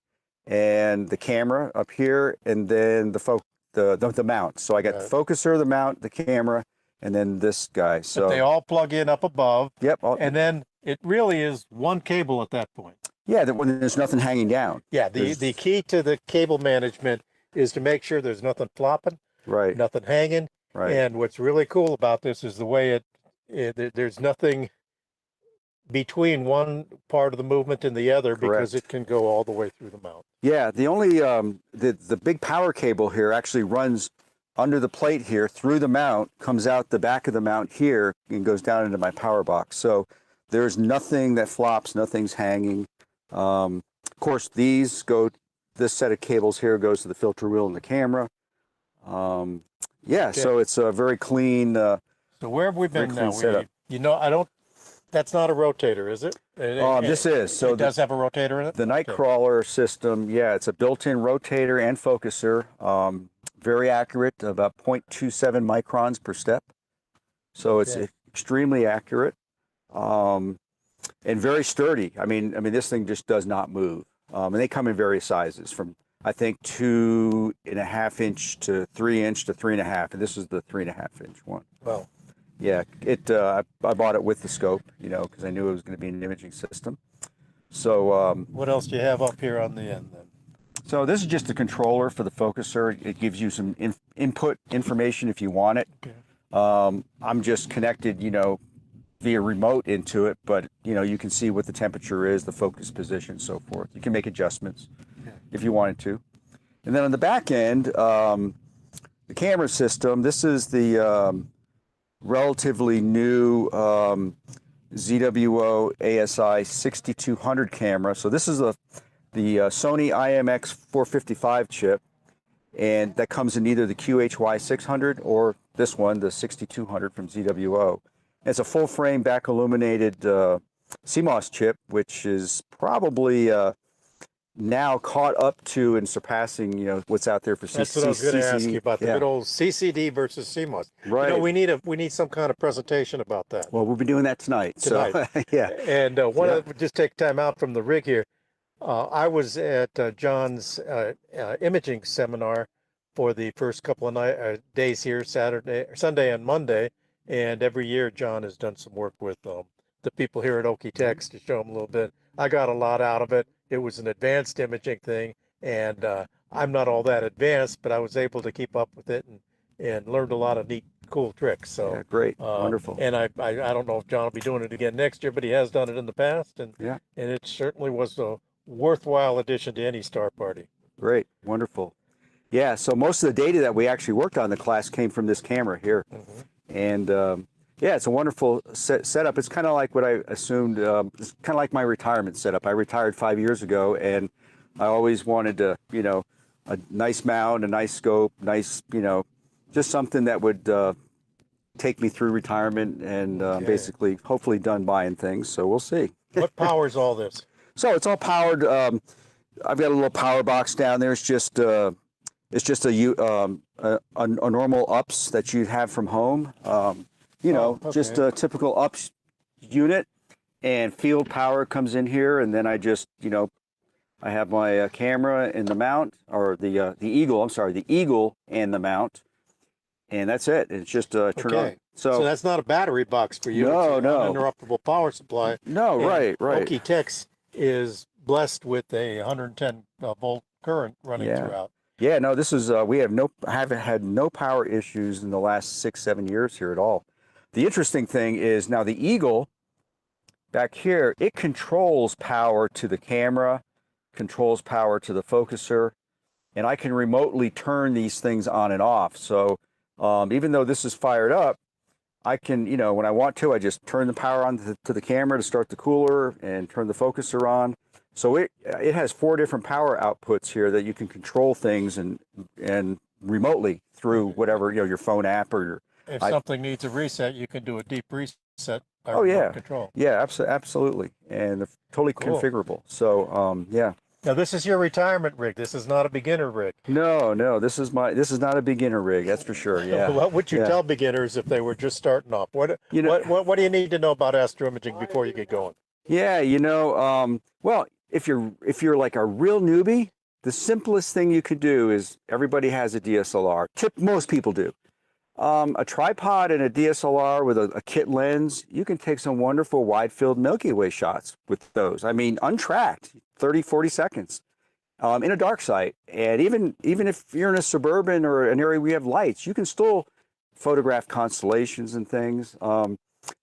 and the camera up here, and then the mount. So I got the focuser, the mount, the camera, and then this guy. So but they all plug in up above. Yep. And then it really is one cable at that point. Yeah, when there's nothing hanging down. Yeah, the key to the cable management is to make sure there's nothing flopping, nothing hanging. Right. And what's really cool about this is the way there's nothing between one part of the movement and the other, because it can go all the way through the mount. Yeah, the only the big power cable here actually runs under the plate here through the mount, comes out the back of the mount here, and goes down into my power box. So there's nothing that flops, nothing's hanging. Of course, this set of cables here goes to the filter wheel and the camera. So it's a very clean. So where have we been now? That's not a rotator, is it? This is. So it does have a rotator in it? The Nightcrawler system, it's a built-in rotator and focuser. Very accurate, about 0.27 microns per step. So it's extremely accurate, and very sturdy. I mean, this thing just does not move. And they come in various sizes, from I think 2.5-inch to 3-inch to 3.5, and this is the 3.5-inch one. Well. Yeah, I bought it with the scope, because I knew it was going to be an imaging system. So what else do you have up here on the end then? So this is just a controller for the focuser. It gives you some input information if you want it. Okay. I'm just connected, via remote into it, but you can see what the temperature is, the focus position, so forth. You can make adjustments if you wanted to. And then on the back end, the camera system, this is the relatively new ZWO ASI 6200 camera. So this is the Sony IMX 455 chip, and that comes in either the QHY 600 or this one, the 6200 from ZWO. It's a full frame back illuminated CMOS chip, which is probably now caught up to and surpassing, what's out there for That's what I was going to ask you about, the Yeah. good old CCD versus CMOS. Right. We need some kind of presentation about that. Well, we'll be doing that tonight. So, yeah. And just take time out from the rig here. I was at John's imaging seminar for the first couple of days here, Sunday and Monday. And every year John has done some work with the people here at Okie-Tex to show them a little bit. I got a lot out of it. It was an advanced imaging thing, and I'm not all that advanced, but I was able to keep up with it and learned a lot of neat, cool tricks. So Yeah, great. Wonderful. And I don't know if John will be doing it again next year, but he has done it in the past, and Yeah. and it certainly was a worthwhile addition to any star party. Great. Wonderful. Yeah. So most of the data that we actually worked on in the class came from this camera here. And yeah, it's a wonderful setup. It's kind of like what I assumed. It's kind of like my retirement setup. I retired 5 years ago, and I always wanted to, a nice mount, a nice scope, nice, just something that would take me through retirement and basically, hopefully, done buying things. So we'll see. What powers all this? So it's all powered. I've got a little power box down there. It's just a normal UPS that you'd have from home. Just a typical UPS unit, and field power comes in here, and then I just, I have my camera in the mount, or the Eagle. I'm sorry, the Eagle and the mount, and that's it. It's just turn on. So that's not a battery box for you. No, it's no. an uninterruptible power supply. No, And right. Okie-Tex is blessed with a 110 volt current running throughout. Yeah, no, this is we haven't had no power issues in the last 6-7 years here at all. The interesting thing is now the Eagle back here, it controls power to the camera, controls power to the focuser, and I can remotely turn these things on and off. So even though this is fired up, I can, when I want to, I just turn the power on to the camera to start the cooler and turn the focuser on. So it has 4 different power outputs here that you can control things and remotely through whatever, your phone app or your. If something needs a reset, you can do a deep reset by Oh, yeah. remote control. Yeah, absolutely. And they're totally configurable. So, yeah. Now this is your retirement rig. This is not a beginner rig. No, this is not a beginner rig. That's for sure. Yeah. What would you tell beginners if they were just starting off? What do you need to know about Astro Imaging before you get going? Yeah, well, if you're like a real newbie, the simplest thing you could do is everybody has a DSLR. Most people do. A tripod and a DSLR with a kit lens, you can take some wonderful wide field Milky Way shots with those. I mean, untracked, 30, 40 seconds in a dark site. And even if you're in a suburban or an area where you have lights, you can still photograph constellations and things.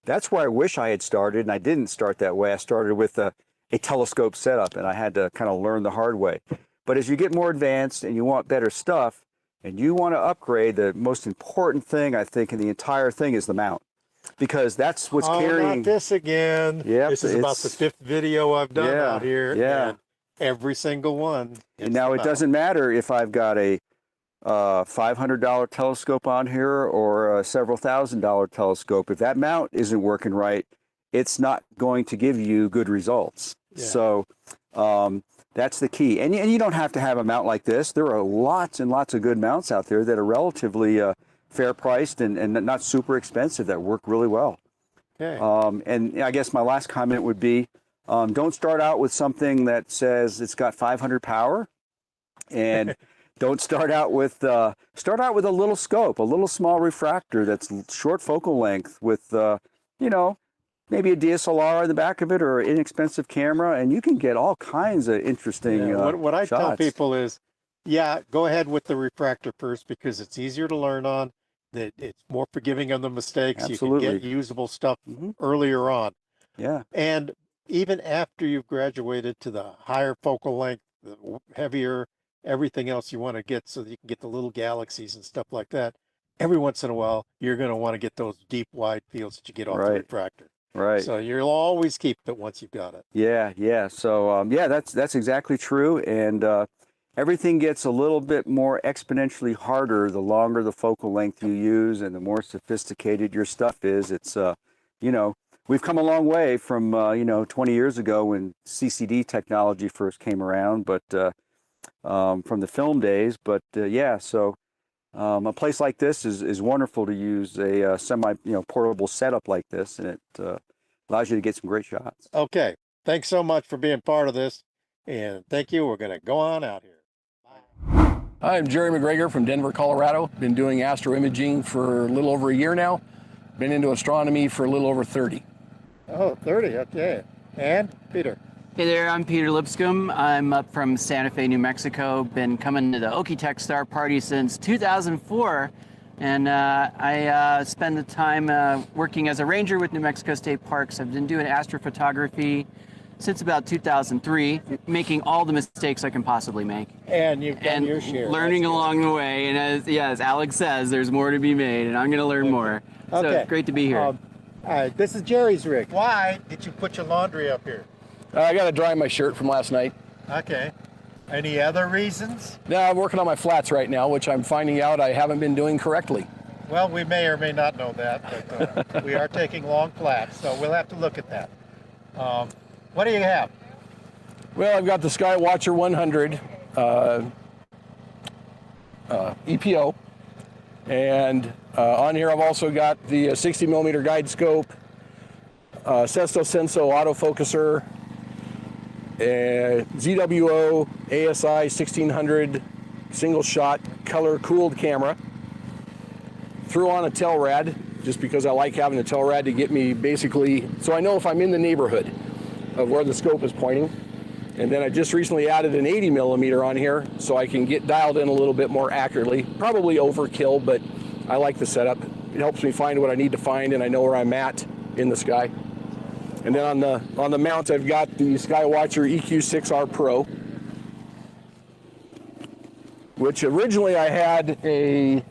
That's where I wish I had started, and I didn't start that way. I started with a telescope setup, and I had to kind of learn the hard way. But as you get more advanced and you want better stuff, and you want to upgrade, the most important thing, I think, in the entire thing is the mount. Because that's what's carrying. Not this again. Yep, this is about the 5th video I've done out here. Yeah. And every single one. And now it doesn't matter if I've got a $500 telescope on here or a several $1,000 telescope. If that mount isn't working right, it's not going to give you good results. Yeah. So that's the key. And you don't have to have a mount like this. There are lots and lots of good mounts out there that are relatively fair priced and not super expensive that work really well. Okay. And I guess my last comment would be, don't start out with something that says it's got 500 power, and don't start out with a little scope, a little small refractor that's short focal length with maybe a DSLR in the back of it or an inexpensive camera, and you can get all kinds of interesting what I tell shots. people is, go ahead with the refractor first because it's easier to learn on. That it's more forgiving of the mistakes. Absolutely. You can get usable stuff earlier on. Yeah. And even after you've graduated to the higher focal length, the heavier everything else you want to get so that you can get the little galaxies and stuff like that. Every once in a while, you're going to want to get those deep, wide fields that you get off the Right. refractor. Right. So you'll always keep it once you've got it. Yeah, yeah. So yeah, that's exactly true. And everything gets a little bit more exponentially harder the longer the focal length you use and the more sophisticated your stuff is. It's you know, we've come a long way from 20 years ago when CCD technology first came around, but from the film days. But yeah, so a place like this is wonderful to use a semi portable setup like this, and it allows you to get some great shots. Okay. Thanks so much for being part of this. And thank you. We're going to go on out here. Hi, I'm Jerry McGregor from Denver, Colorado. Been doing astro imaging for a little over a year now. Been into astronomy for a little over 30. Oh, 30. Okay. And Peter. Hey there, I'm Peter Lipscomb. I'm up from Santa Fe, New Mexico. Been coming to the Okie-Tex Star Party since 2004. And I spend the time working as a ranger with New Mexico State Parks. I've been doing astrophotography since about 2003, making all the mistakes I can possibly make. And you've done And your share. learning That's good. along the way. And as Alex says, there's more to be made, and I'm going to learn more. So Okay. it's great to be here. This is Jerry's rig. Why did you put your laundry up here? I got to dry my shirt from last night. Okay. Any other reasons? Now I'm working on my flats right now, which I'm finding out I haven't been doing correctly. Well, we may or may not know that, but we are taking long flats, so we'll have to look at that. What do you have? Well, I've got the Skywatcher 100 EPO, and on here I've also got the 60 millimeter guide scope, Sesto Senso autofocuser, ZWO ASI 1600 single shot color cooled camera. Threw on a tail rad just because I like having a tail rad to get me basically, so I know if I'm in the neighborhood of where the scope is pointing. And then I just recently added an 80 millimeter on here so I can get dialed in a little bit more accurately. Probably overkill, but I like the setup. It helps me find what I need to find, and I know where I'm at in the sky. And then on the mount, I've got the Skywatcher EQ6R Pro, which originally I had a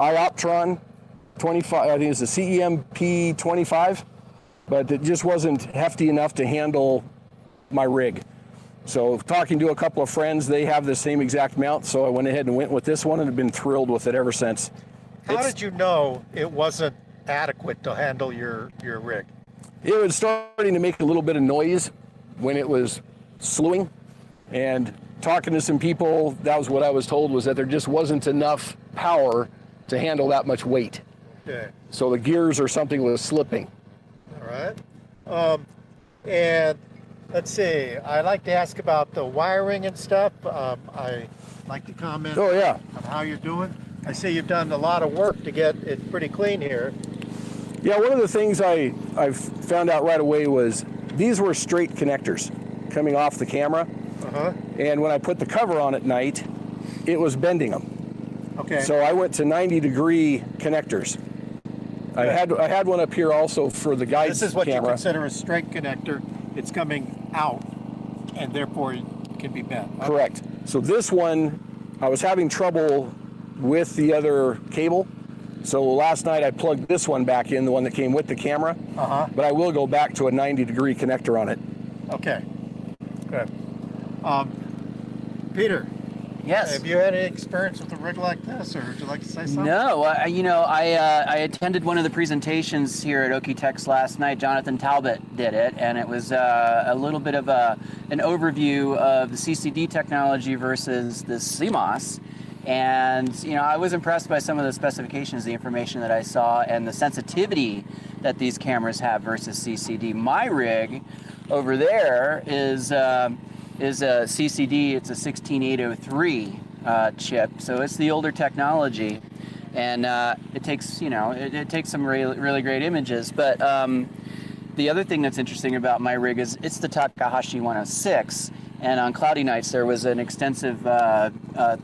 Ioptron 25, I think it's a CEMP 25, but it just wasn't hefty enough to handle my rig. So talking to a couple of friends, they have the same exact mount, so I went ahead and went with this one and have been thrilled with it ever since. How did you know it wasn't adequate to handle your rig? It was starting to make a little bit of noise when it was slewing, and talking to some people, that was what I was told, was that there just wasn't enough power to handle that much weight. Okay. So the gears or something was slipping. All right. And let's see, I like to ask about the wiring and stuff. I like to comment Oh yeah. on how you're doing. I see you've done a lot of work to get it pretty clean here. Yeah, one of the things I found out right away was these were straight connectors coming off the camera. And when I put the cover on at night, it was bending them. Okay. So I went to 90-degree connectors. I had one up here also for the guide This is what camera. you consider a straight connector. It's coming out, and therefore it can be bent. Okay. Correct. So this one, I was having trouble with the other cable. So last night I plugged this one back in, the one that came with the camera. But I will go back to a 90-degree connector on it. Okay. Good. Peter. Yes. Have you had any experience with a rig like this, or would you like to say something? No, I attended one of the presentations here at Okie-Tex last night. Jonathan Talbot did it, and it was a little bit of an overview of the CCD technology versus the CMOS. And I was impressed by some of the specifications, the information that I saw, and the sensitivity that these cameras have versus CCD. My rig over there is a CCD. It's a 16803 chip, so it's the older technology, and it takes it takes some really great images. But the other thing that's interesting about my rig is it's the Takahashi 106, and on cloudy nights there was an extensive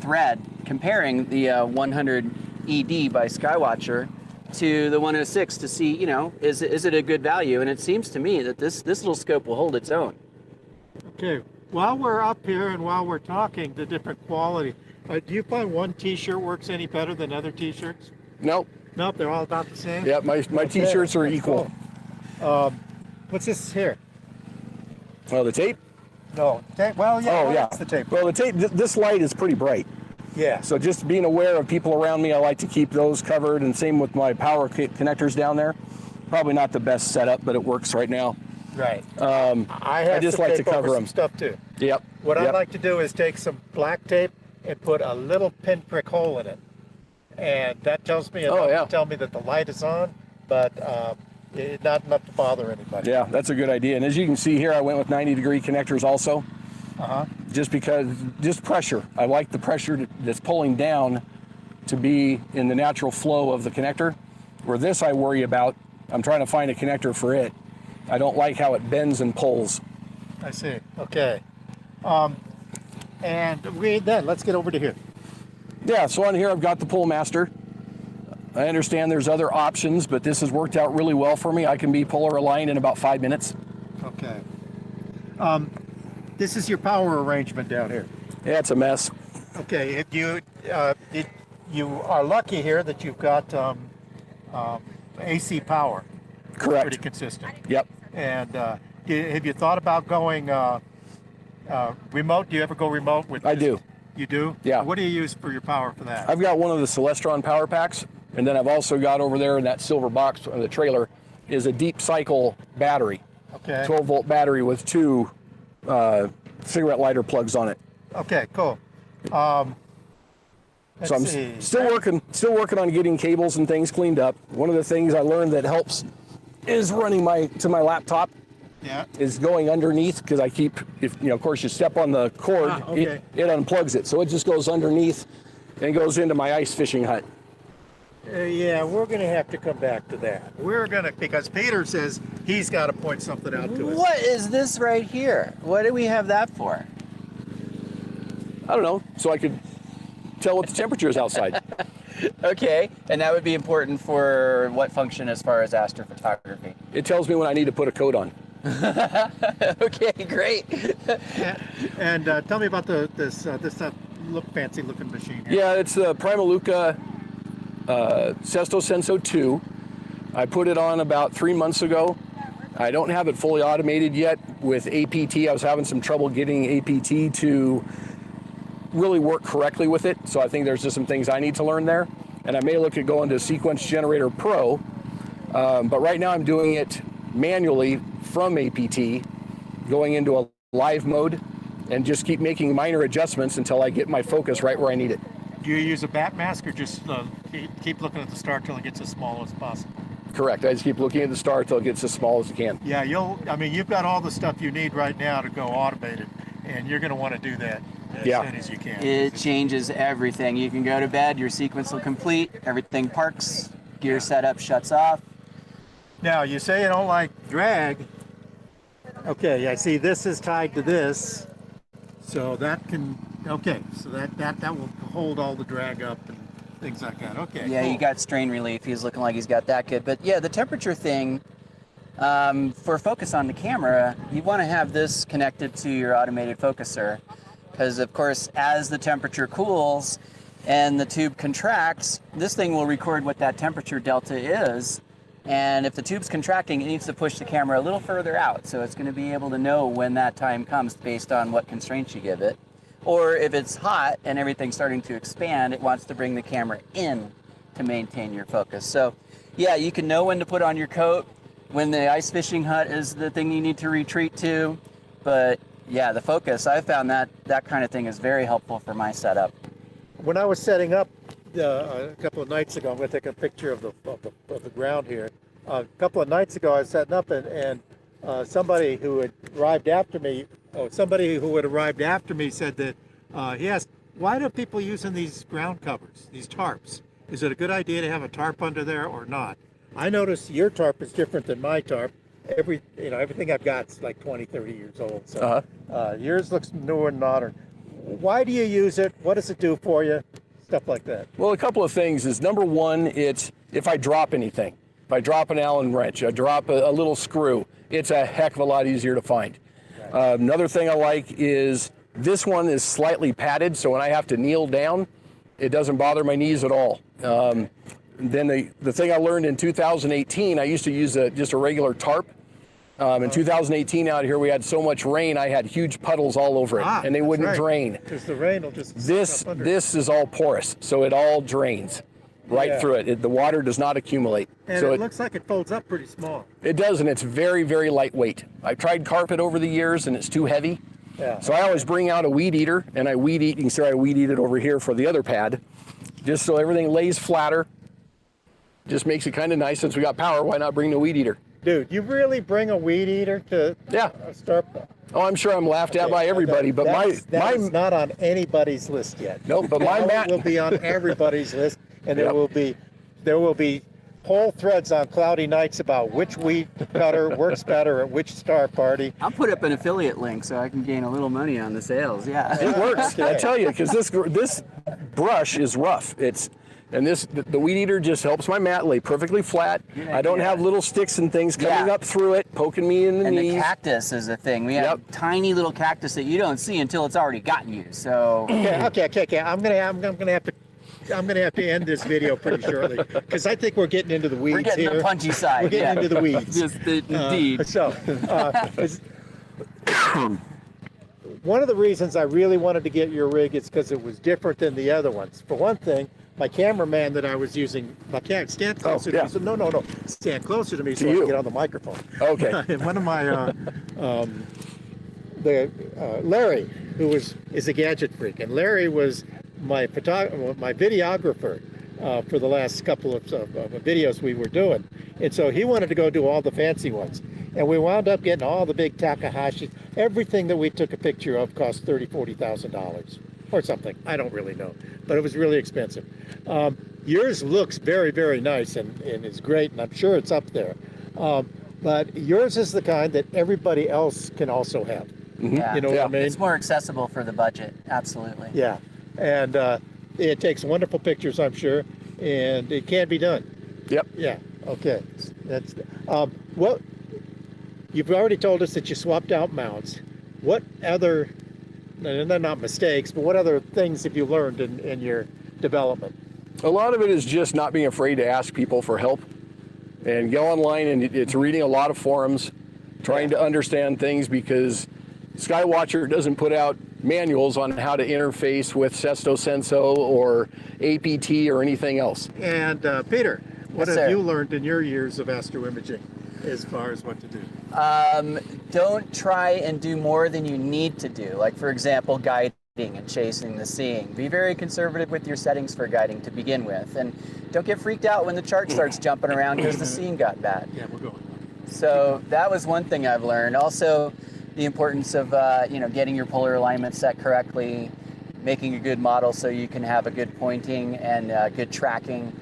thread comparing the 100 ED by Skywatcher to the 106 to see, is it a good value? And it seems to me that this little scope will hold its own. Okay. while we're up here and while we're talking, the different quality, do you find one T-shirt works any better than other T-shirts? Nope. Nope, they're all about the same? Yeah, my T-shirts are that's equal. cool. What's this here? Well, the tape? No, tape. Well, yeah, Oh, yeah. that's the tape. Well, the tape, this light is pretty bright. Yeah. So just being aware of people around me, I like to keep those covered, and same with my power connectors down there. Probably not the best setup, but it works right now. Right. I have just some like to tape over cover some them. stuff too. Yep. What yep. I'd like to do is take some black tape and put a little pinprick hole in it, and that tells me enough yeah. to tell me that the light is on, but not enough to bother anybody. Yeah, that's a good idea. And as you can see here, I went with 90-degree connectors also. Just because, just pressure. I like the pressure that's pulling down to be in the natural flow of the connector. Where this I worry about, I'm trying to find a connector for it. I don't like how it bends and pulls. I see. Okay. And let's get over to here. Yeah, so on here I've got the pull master. I understand there's other options, but this has worked out really well for me. I can be polar aligned in about 5 minutes. Okay. This is your power arrangement down here. Yeah, it's a mess. Okay. If you are lucky here that you've got AC power. Correct. Pretty consistent. Yep. And have you thought about going remote? Do you ever go remote with? I do. You do? Yeah. What do you use for your power for that? I've got one of the Celestron power packs, and then I've also got over there in that silver box on the trailer is a deep cycle battery. Okay. 12-volt battery with 2 cigarette lighter plugs on it. Okay, cool. So I'm still working on getting cables and things cleaned up. One of the things I learned that helps is running to my laptop. Yeah. Is going underneath, because I keep, of course you step on the cord, okay. it unplugs it. So it just goes underneath and goes into my ice fishing hut. Yeah, we're going to have to come back to that. Because Peter says he's got to point something out to us. What is this right here? What do we have that for? I don't know, so I could tell what the temperature is outside. Okay, and that would be important for what function as far as astrophotography? It tells me when I need to put a coat on. Okay, great. And tell me about this fancy looking machine here. Yeah, it's the Primaluca Sesto Senso 2. I put it on about 3 months ago. I don't have it fully automated yet with APT. I was having some trouble getting APT to really work correctly with it. So I think there's just some things I need to learn there. And I may look at going to Sequence Generator Pro. But right now I'm doing it manually from APT, going into a live mode, and just keep making minor adjustments until I get my focus right where I need it. Do you use a bat mask or just keep looking at the star till it gets as small as possible? Correct. I just keep looking at the star till it gets as small as it can. Yeah, you've got all the stuff you need right now to go automated, and you're going to want to do that as soon as you can. It changes everything. You can go to bed, your sequence will complete, everything parks, gear setup shuts off. Now, you say you don't like drag. Okay, I see this is tied to this, so that can, so that will hold all the drag up and things like that. Okay. Yeah, cool. you got strain relief. He's looking like he's got that good. But yeah, the temperature thing, for focus on the camera, you want to have this connected to your automated focuser, because of course, as the temperature cools and the tube contracts, this thing will record what that temperature delta is. And if the tube's contracting, it needs to push the camera a little further out. So it's going to be able to know when that time comes based on what constraints you give it. Or if it's hot and everything's starting to expand, it wants to bring the camera in to maintain your focus. So yeah, you can know when to put on your coat, when the ice fishing hut is the thing you need to retreat to. But yeah, the focus, I found that kind of thing is very helpful for my setup. When I was setting up a couple of nights ago, I'm going to take a picture of the ground here. A couple of nights ago, I was setting up, and somebody who had arrived after me said that he asked, why do people using these ground covers, these tarps? Is it a good idea to have a tarp under there or not? I noticed your tarp is different than my tarp. Everything I've got is like 20, 30 years old. So yours looks newer and modern. Why do you use it? What does it do for you? Stuff like that. Well, a couple of things is, number one, it's if I drop anything, if I drop an Allen wrench, I drop a little screw, it's a heck of a lot easier to find. Another thing I like is this one is slightly padded, so when I have to kneel down, it doesn't bother my knees at all. Then the thing I learned in 2018, I used to use just a regular tarp. In 2018 out here, we had so much rain, I had huge puddles all over it, and they wouldn't drain. Because the rain will just This is all porous, so it all drains right through it. The water does not accumulate. And so it looks like it folds up pretty small. it does, and it's very, very lightweight. I've tried carpet over the years, and it's too heavy. Yeah. So I always bring out a weed eater, and I weed eat. You can see I weed eat it over here for the other pad, just so everything lays flatter. Just makes it kind of nice. Since we got power, why not bring the weed eater? Dude, you really bring a weed eater to a Star Party? Oh, I'm sure I'm laughed at by everybody, but that's not on anybody's list yet. No, but my mat will be on everybody's list, and there will be whole threads on cloudy nights about which weed cutter works better at which Star Party. I'll put up an affiliate link so I can gain a little money on the sales. Yeah. It works, I tell you, because this brush is rough. The weed eater just helps my mat lay perfectly flat. I don't have little sticks and things coming up through it, poking me in the knees. And the cactus is a thing. We have tiny little cactus that you don't see until it's already gotten you. So Okay. I'm gonna have to end this video pretty shortly because I think we're getting into the weeds. We're getting here. the punchy side. We're getting into the weeds. Indeed. One of the reasons I really wanted to get your rig is because it was different than the other ones. For one thing, my cameraman that I was using, stand closer to me. So, no, stand closer to me so I can get on the microphone. Okay. And one of my, Larry, who is a gadget freak, and Larry was my videographer for the last couple of videos we were doing. And so he wanted to go do all the fancy ones. And we wound up getting all the big Takahashis. Everything that we took a picture of cost $30,000, $40,000 or something. I don't really know, but it was really expensive. Yours looks very, very nice and is great, and I'm sure it's up there. But yours is the kind that everybody else can also have. Yeah. You know what I mean? It's more accessible for the budget. Absolutely. Yeah. And it takes wonderful pictures, I'm sure, and it can be done. Yep. Yeah. Okay. That's well. You've already told us that you swapped out mounts. What other, and they're not mistakes, but what other things have you learned in your development? A lot of it is just not being afraid to ask people for help and go online, and it's reading a lot of forums, trying to understand things, because Skywatcher doesn't put out manuals on how to interface with Sesto Senso or APT or anything else. And Peter, what Yes, have sir. you learned in your years of Astro Imaging as far as what to do? Don't try and do more than you need to do. Like, for example, guiding and chasing the seeing. Be very conservative with your settings for guiding to begin with. And don't get freaked out when the chart starts jumping around because the seeing got bad. Yeah, we're going. So that was one thing I've learned. Also, the importance of getting your polar alignment set correctly, making a good model so you can have a good pointing and good tracking.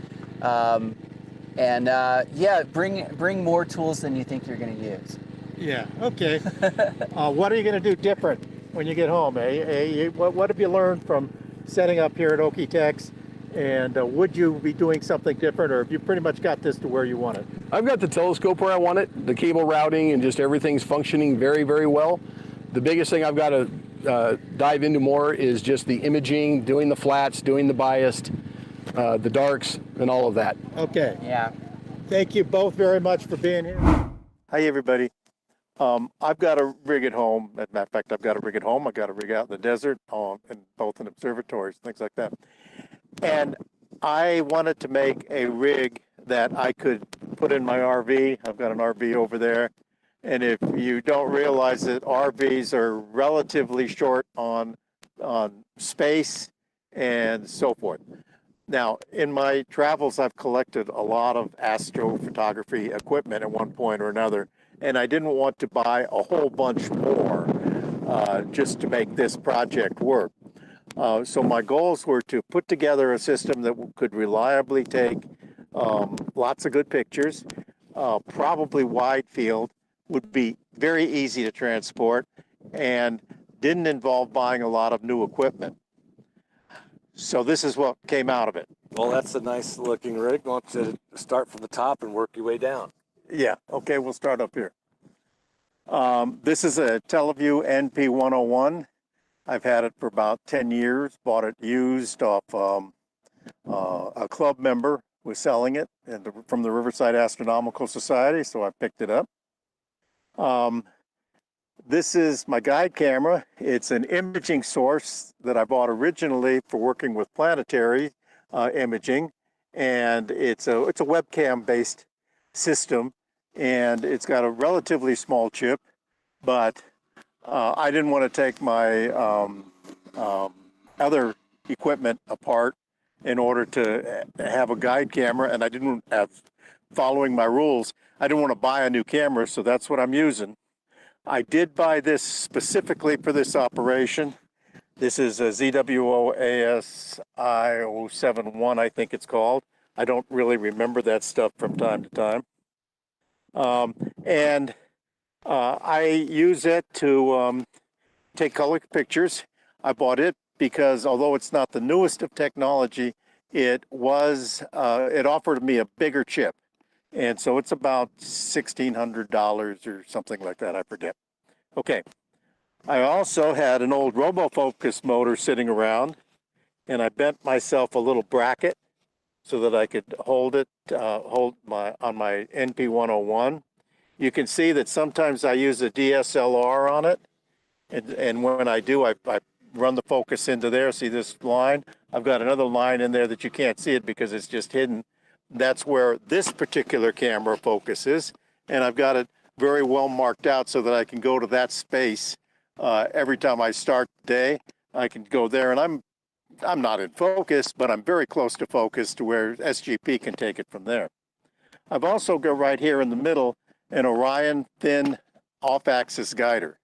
Bring more tools than you think you're going to use. Yeah. Okay. What are you going to do different when you get home? What have you learned from setting up here at Okie-Tex? And would you be doing something different, or have you pretty much got this to where you want it? I've got the telescope where I want it, the cable routing, and just everything's functioning very, very well. The biggest thing I've got to dive into more is just the imaging, doing the flats, doing the biased, the darks, and all of that. Okay. Yeah. Thank you both very much for being here. Hi, everybody. I've got a rig at home. As a matter of fact, I've got a rig at home. I've got a rig out in the desert, and both in observatories, things like that. And I wanted to make a rig that I could put in my RV. I've got an RV over there. And if you don't realize that RVs are relatively short on space and so forth. Now, in my travels, I've collected a lot of astrophotography equipment at one point or another, and I didn't want to buy a whole bunch more just to make this project work. So my goals were to put together a system that could reliably take lots of good pictures, probably wide field, would be very easy to transport, and didn't involve buying a lot of new equipment. So this is what came out of it. Well, that's a nice looking rig. Why don't you start from the top and work your way down? Yeah, okay, we'll start up here. This is a Teleview NP101. I've had it for about 10 years, bought it used off a club member was selling it from the Riverside Astronomical Society, so I picked it up. This is my guide camera. It's an imaging source that I bought originally for working with planetary imaging, and it's a webcam-based system, and it's got a relatively small chip, but I didn't want to take my other equipment apart in order to have a guide camera, and I didn't have, following my rules, I didn't want to buy a new camera, so that's what I'm using. I did buy this specifically for this operation. This is a ZWO ASI-071, I think it's called. I don't really remember that stuff from time to time. I use it to take color pictures. I bought it because although it's not the newest of technology, it offered me a bigger chip. And so it's about $1,600 or something like that, I forget. Okay. I also had an old RoboFocus motor sitting around, and I bent myself a little bracket so that I could hold it, on my NP101. You can see that sometimes I use a DSLR on it, and when I do, I run the focus into there. See this line? I've got another line in there that you can't see it because it's just hidden. That's where this particular camera focuses, and I've got it very well marked out so that I can go to that space every time I start the day. I can go there, and I'm not in focus, but I'm very close to focus to where SGP can take it from there. I've also got right here in the middle an Orion thin off-axis guider.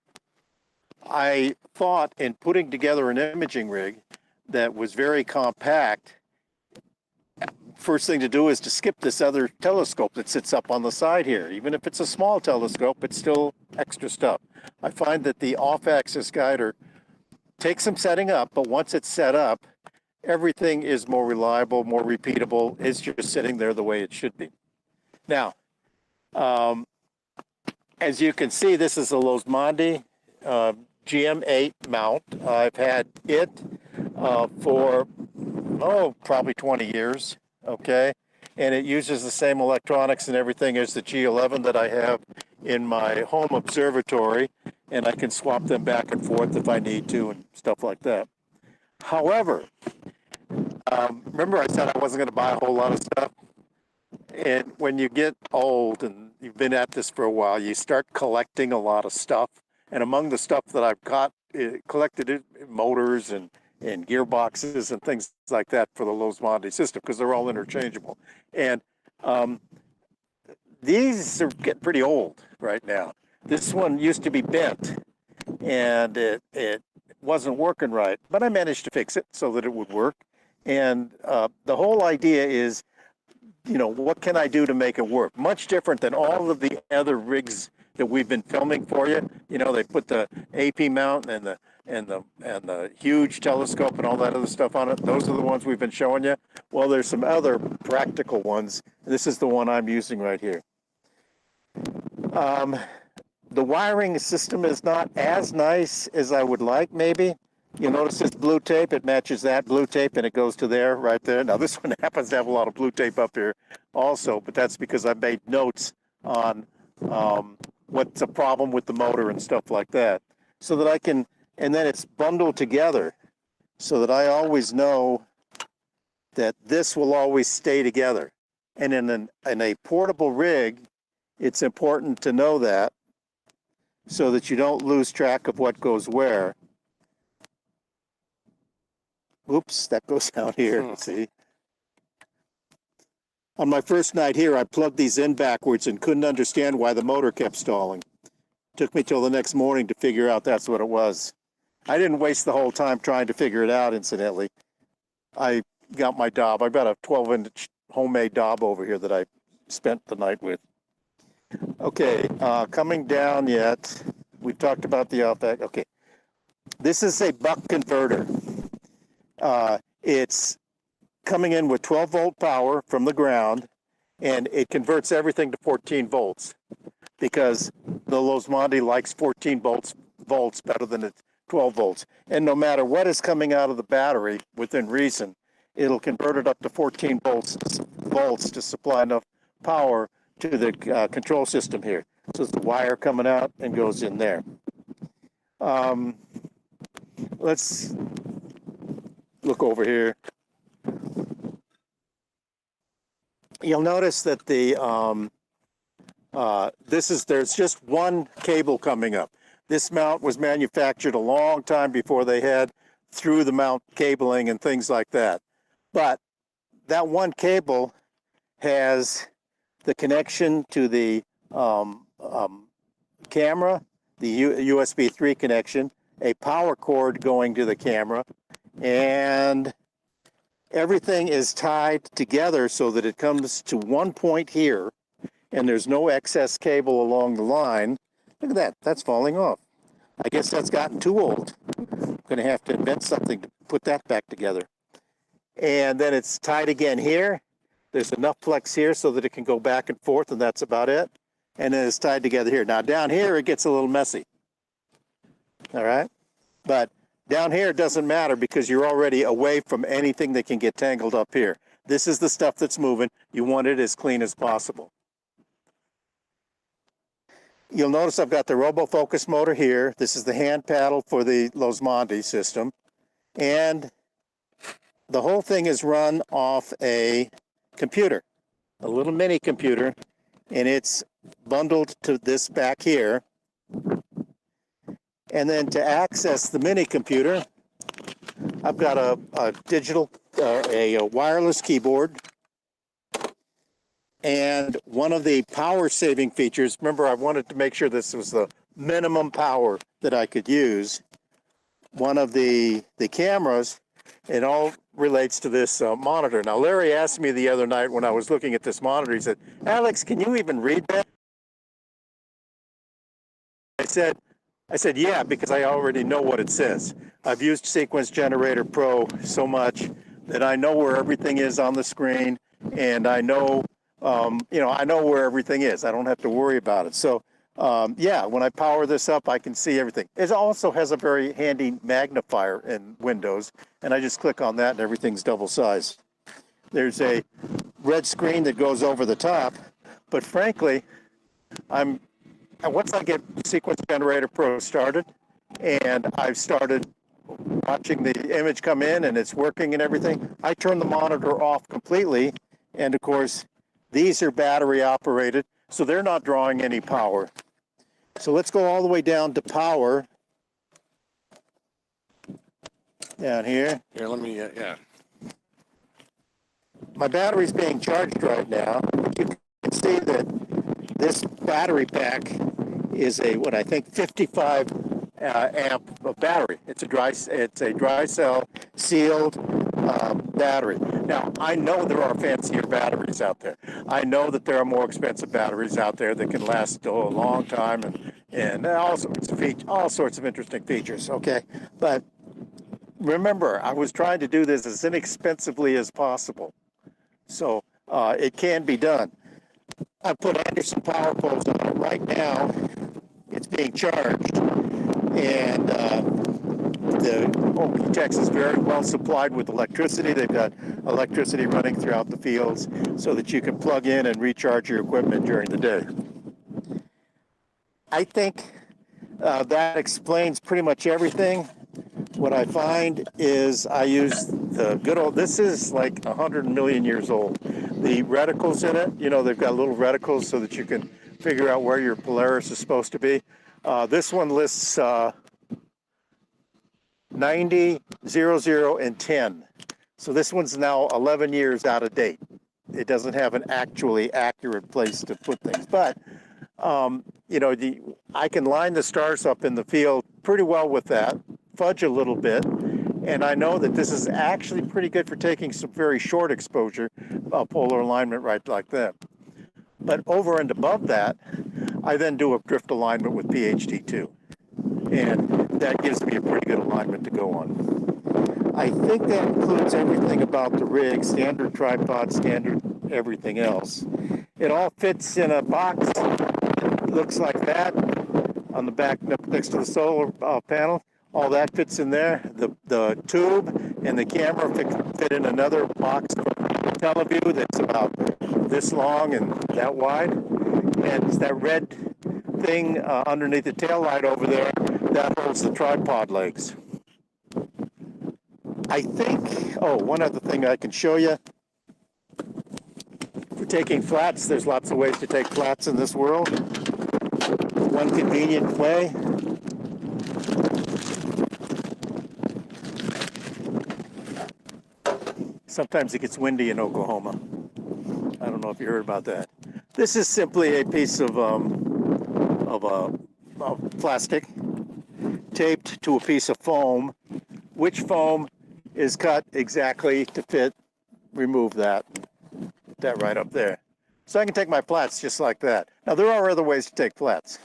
I thought in putting together an imaging rig that was very compact, first thing to do is to skip this other telescope that sits up on the side here. Even if it's a small telescope, it's still extra stuff. I find that the off-axis guider takes some setting up, but once it's set up, everything is more reliable, more repeatable. It's just sitting there the way it should be. Now, as you can see, this is a Losmandi GM8 mount. I've had it for, probably 20 years, okay? And it uses the same electronics and everything as the G11 that I have in my home observatory, and I can swap them back and forth if I need to and stuff like that. However, remember I said I wasn't going to buy a whole lot of stuff? And when you get old and you've been at this for a while, you start collecting a lot of stuff. And among the stuff that I've collected motors and gearboxes and things like that for the Losmandi system, because they're all interchangeable. And these are getting pretty old right now. This one used to be bent, and it wasn't working right, but I managed to fix it so that it would work. And the whole idea is, what can I do to make it work? Much different than all of the other rigs that we've been filming for you. They put the AP mount and the huge telescope and all that other stuff on it. Those are the ones we've been showing you. Well, there's some other practical ones. This is the one I'm using right here. The wiring system is not as nice as I would like, maybe. You notice this blue tape, it matches that blue tape and it goes to there, right there. Now this one happens to have a lot of blue tape up here also, but that's because I made notes on what's a problem with the motor and stuff like that. So that I can, and then it's bundled together so that I always know that this will always stay together. And in a portable rig, it's important to know that so that you don't lose track of what goes where. Oops, that goes down here, see? On my first night here, I plugged these in backwards and couldn't understand why the motor kept stalling. Took me till the next morning to figure out that's what it was. I didn't waste the whole time trying to figure it out, incidentally. I got my Dob. I've got a 12-inch homemade Dob over here that I spent the night with. Okay, coming down yet. We've talked about the off-back. Okay, this is a buck converter. It's coming in with 12-volt power from the ground, and it converts everything to 14 volts. because the Losmondy likes 14 volts better than its 12 volts. And no matter what is coming out of the battery within reason, it'll convert it up to 14 volts to supply enough power to the control system here. So it's the wire coming out and goes in there. Let's look over here. You'll notice that there's just one cable coming up. This mount was manufactured a long time before they had through the mount cabling and things like that. But that one cable has the connection to the camera, the USB 3 connection, a power cord going to the camera, and everything is tied together so that it comes to one point here, and there's no excess cable along the line. Look at that, that's falling off. I guess that's gotten too old. I'm gonna have to invent something to put that back together. And then it's tied again here. There's enough flex here so that it can go back and forth, and that's about it. And then it's tied together here. Now down here, it gets a little messy. All right, but down here it doesn't matter because you're already away from anything that can get tangled up here. This is the stuff that's moving. You want it as clean as possible. You'll notice I've got the RoboFocus motor here. This is the hand paddle for the Losmondy system. And the whole thing is run off a computer, a little mini computer, and it's bundled to this back here. And then to access the mini computer, I've got a digital, a wireless keyboard. And one of the power saving features, remember I wanted to make sure this was the minimum power that I could use. One of the cameras, it all relates to this monitor. Now Larry asked me the other night when I was looking at this monitor, he said, "Alex, can you even read that?" I said, yeah, because I already know what it says. I've used Sequence Generator Pro so much that I know where everything is on the screen, and I know, I know where everything is. I don't have to worry about it. So, yeah, when I power this up, I can see everything. It also has a very handy magnifier in Windows, and I just click on that and everything's double size. There's a red screen that goes over the top, but frankly, once I get Sequence Generator Pro started and I've started watching the image come in and it's working and everything, I turn the monitor off completely. And of course, these are battery operated, so they're not drawing any power. So let's go all the way down to power. Down here. Here, let me, yeah. My battery's being charged right now. You can see that this battery pack is a, what I think, 55 amp battery. It's a dry cell sealed battery. Now, I know there are fancier batteries out there. I know that there are more expensive batteries out there that can last a long time and all sorts of interesting features, okay? But remember, I was trying to do this as inexpensively as possible. So it can be done. I put Anderson power poles on it right now. It's being charged, and the Okie-Tex is very well supplied with electricity. They've got electricity running throughout the fields so that you can plug in and recharge your equipment during the day. I think that explains pretty much everything. What I find is I use the good old, this is like 100 million years old. The reticles in it, they've got little reticles so that you can figure out where your Polaris is supposed to be. This one lists 90, 00, and 10. So this one's now 11 years out of date. It doesn't have an actually accurate place to put things. But, I can line the stars up in the field pretty well with that, fudge a little bit, and I know that this is actually pretty good for taking some very short exposure polar alignment right like that. But over and above that, I then do a drift alignment with PHD2, and that gives me a pretty good alignment to go on. I think that includes everything about the rig, standard tripod, standard everything else. It all fits in a box. looks like that on the back next to the solar panel. All that fits in there. The tube and the camera fit in another box from Teleview that's about this long and that wide. And it's that red thing underneath the tail light over there that holds the tripod legs. I think, oh, one other thing I can show you. For taking flats, there's lots of ways to take flats in this world. One convenient way. Sometimes it gets windy in Oklahoma. I don't know if you heard about that. This is simply a piece of plastic taped to a piece of foam, which foam is cut exactly to fit. Remove that right up there. So I can take my flats just like that. Now there are other ways to take flats.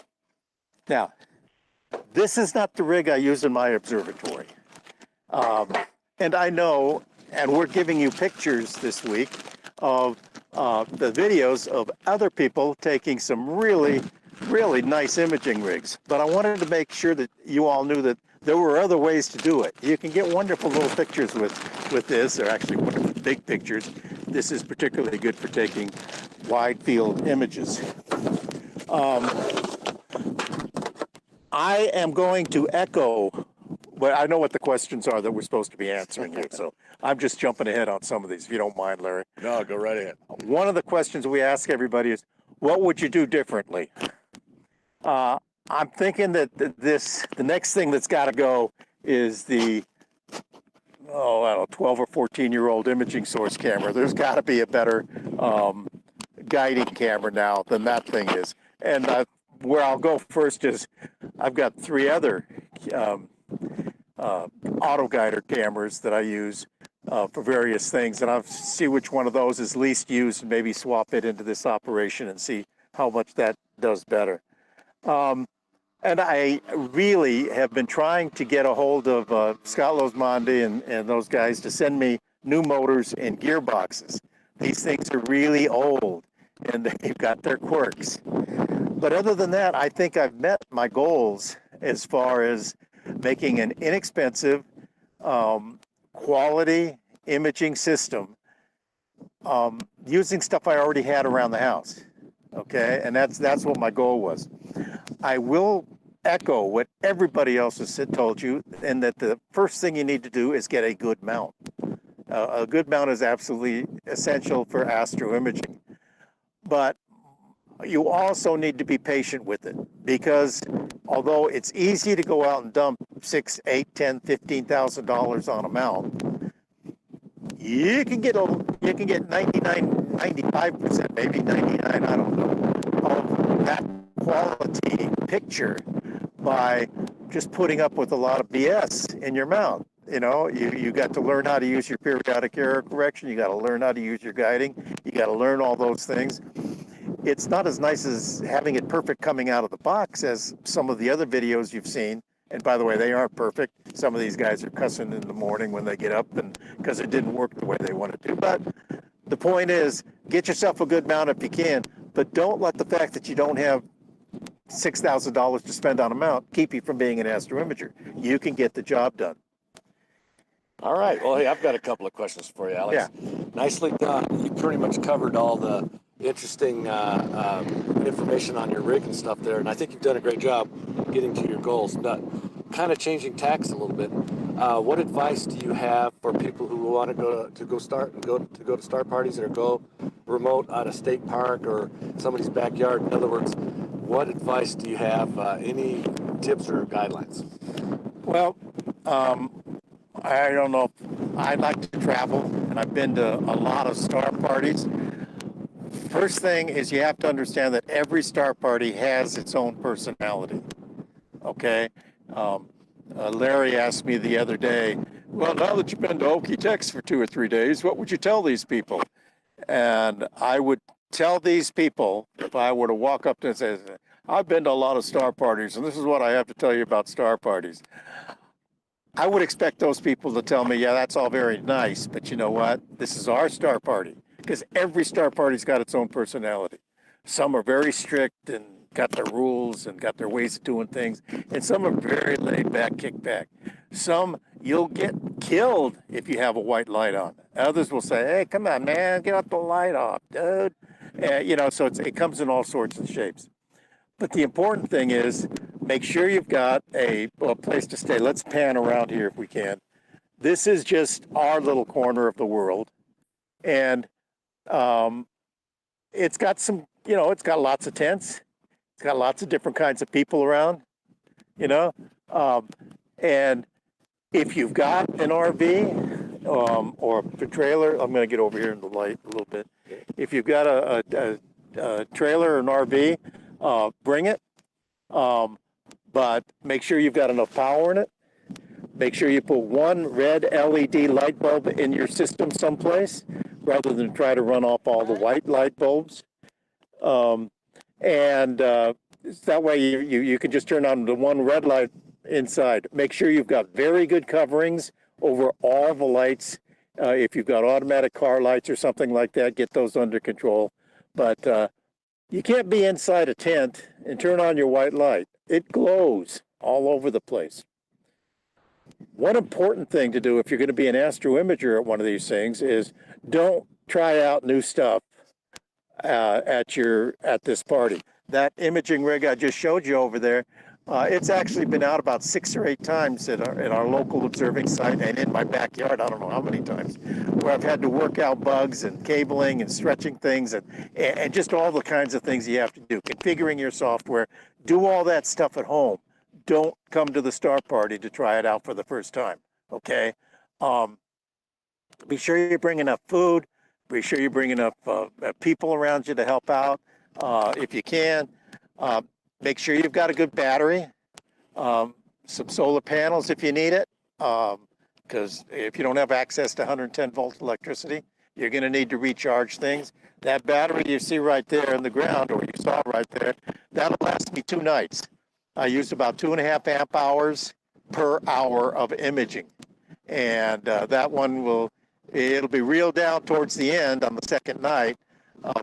Now, this is not the rig I use in my observatory. And I know, and we're giving you pictures this week of the videos of other people taking some really, really nice imaging rigs. But I wanted to make sure that you all knew that there were other ways to do it. You can get wonderful little pictures with this. They're actually wonderful big pictures. This is particularly good for taking wide field images. I am going to echo, but I know what the questions are that we're supposed to be answering here, so I'm just jumping ahead on some of these, if you don't mind, Larry. No, go right ahead. One of the questions we ask everybody is, what would you do differently? I'm thinking that the next thing that's got to go is the, I don't know, 12 or 14-year-old imaging source camera. There's got to be a better guiding camera now than that thing is. And where I'll go first is I've got 3 other auto guider cameras that I use for various things, and I'll see which one of those is least used and maybe swap it into this operation and see how much that does better. And I really have been trying to get a hold of Scott Losmondi and those guys to send me new motors and gearboxes. These things are really old and they've got their quirks. But other than that, I think I've met my goals as far as making an inexpensive, quality imaging system using stuff I already had around the house. Okay, and that's what my goal was. I will echo what everybody else has told you, and that the first thing you need to do is get a good mount. A good mount is absolutely essential for Astro Imaging. But you also need to be patient with it, because although it's easy to go out and dump $6,000, $8,000, $10,000, $15,000 on a mount, you can get 95%, maybe 99, I don't know, of that quality picture by just putting up with a lot of BS in your mount. You know, you got to learn how to use your periodic error correction. You got to learn how to use your guiding. You got to learn all those things. It's not as nice as having it perfect coming out of the box as some of the other videos you've seen. And by the way, they aren't perfect. Some of these guys are cussing in the morning when they get up and because it didn't work the way they wanted to. But the point is, get yourself a good mount if you can, but don't let the fact that you don't have $6,000 to spend on a mount keep you from being an Astro Imager. You can get the job done. All right. Well, hey, I've got a couple of questions for you, Alex. Yeah. Nicely done. You pretty much covered all the interesting information on your rig and stuff there, and I think you've done a great job getting to your goals. But kind of changing tacks a little bit. What advice do you have for people who want to go to star parties or go remote at a state park or somebody's backyard? In other words, what advice do you have? Any tips or guidelines? Well, I don't know. I like to travel, and I've been to a lot of star parties. First thing is you have to understand that every star party has its own personality. Okay? Larry asked me the other day, well, now that you've been to Okie-Tex for 2 or 3 days, what would you tell these people? And I would tell these people, if I were to walk up to them and say, I've been to a lot of star parties, and this is what I have to tell you about star parties. I would expect those people to tell me, yeah, that's all very nice, but you know what? This is our star party, because every star party's got its own personality. Some are very strict and got their rules and got their ways of doing things, and some are very laid back, kick back. Some you'll get killed if you have a white light on. Others will say, "Hey, come on, man, get the light off, dude." You know, so it comes in all sorts of shapes. But the important thing is make sure you've got a place to stay. Let's pan around here if we can. This is just our little corner of the world, and it's got some, you know, it's got lots of tents. It's got lots of different kinds of people around, you know, and if you've got an RV or a trailer, I'm going to get over here in the light a little bit. If you've got a trailer or an RV, bring it, but make sure you've got enough power in it. Make sure you put one red LED light bulb in your system someplace rather than try to run off all the white light bulbs. That way you can just turn on the one red light inside. Make sure you've got very good coverings over all the lights. If you've got automatic car lights or something like that, get those under control. But you can't be inside a tent and turn on your white light. It glows all over the place. One important thing to do if you're going to be an Astro Imager at one of these things is don't try out new stuff at this party. That imaging rig I just showed you over there, it's actually been out about 6 or 8 times at our local observing site and in my backyard. I don't know how many times, where I've had to work out bugs and cabling and stretching things and just all the kinds of things you have to do. Configuring your software, do all that stuff at home. Don't come to the Star Party to try it out for the first time, okay? Be sure you bring enough food. Be sure you bring enough people around you to help out if you can. Make sure you've got a good battery, some solar panels if you need it, because if you don't have access to 110 volt electricity, you're going to need to recharge things. That battery you see right there in the ground, or you saw right there, that'll last me 2 nights. I used about 2.5 amp hours per hour of imaging. And that one it'll be reeled down towards the end on the second night,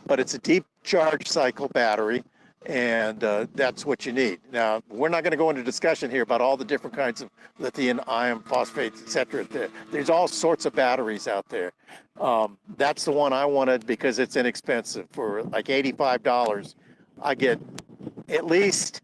but it's a deep charge cycle battery, and that's what you need. Now, we're not going to go into discussion here about all the different kinds of lithium ion phosphates, etc. There's all sorts of batteries out there. That's the one I wanted because it's inexpensive. For like $85, I get at least,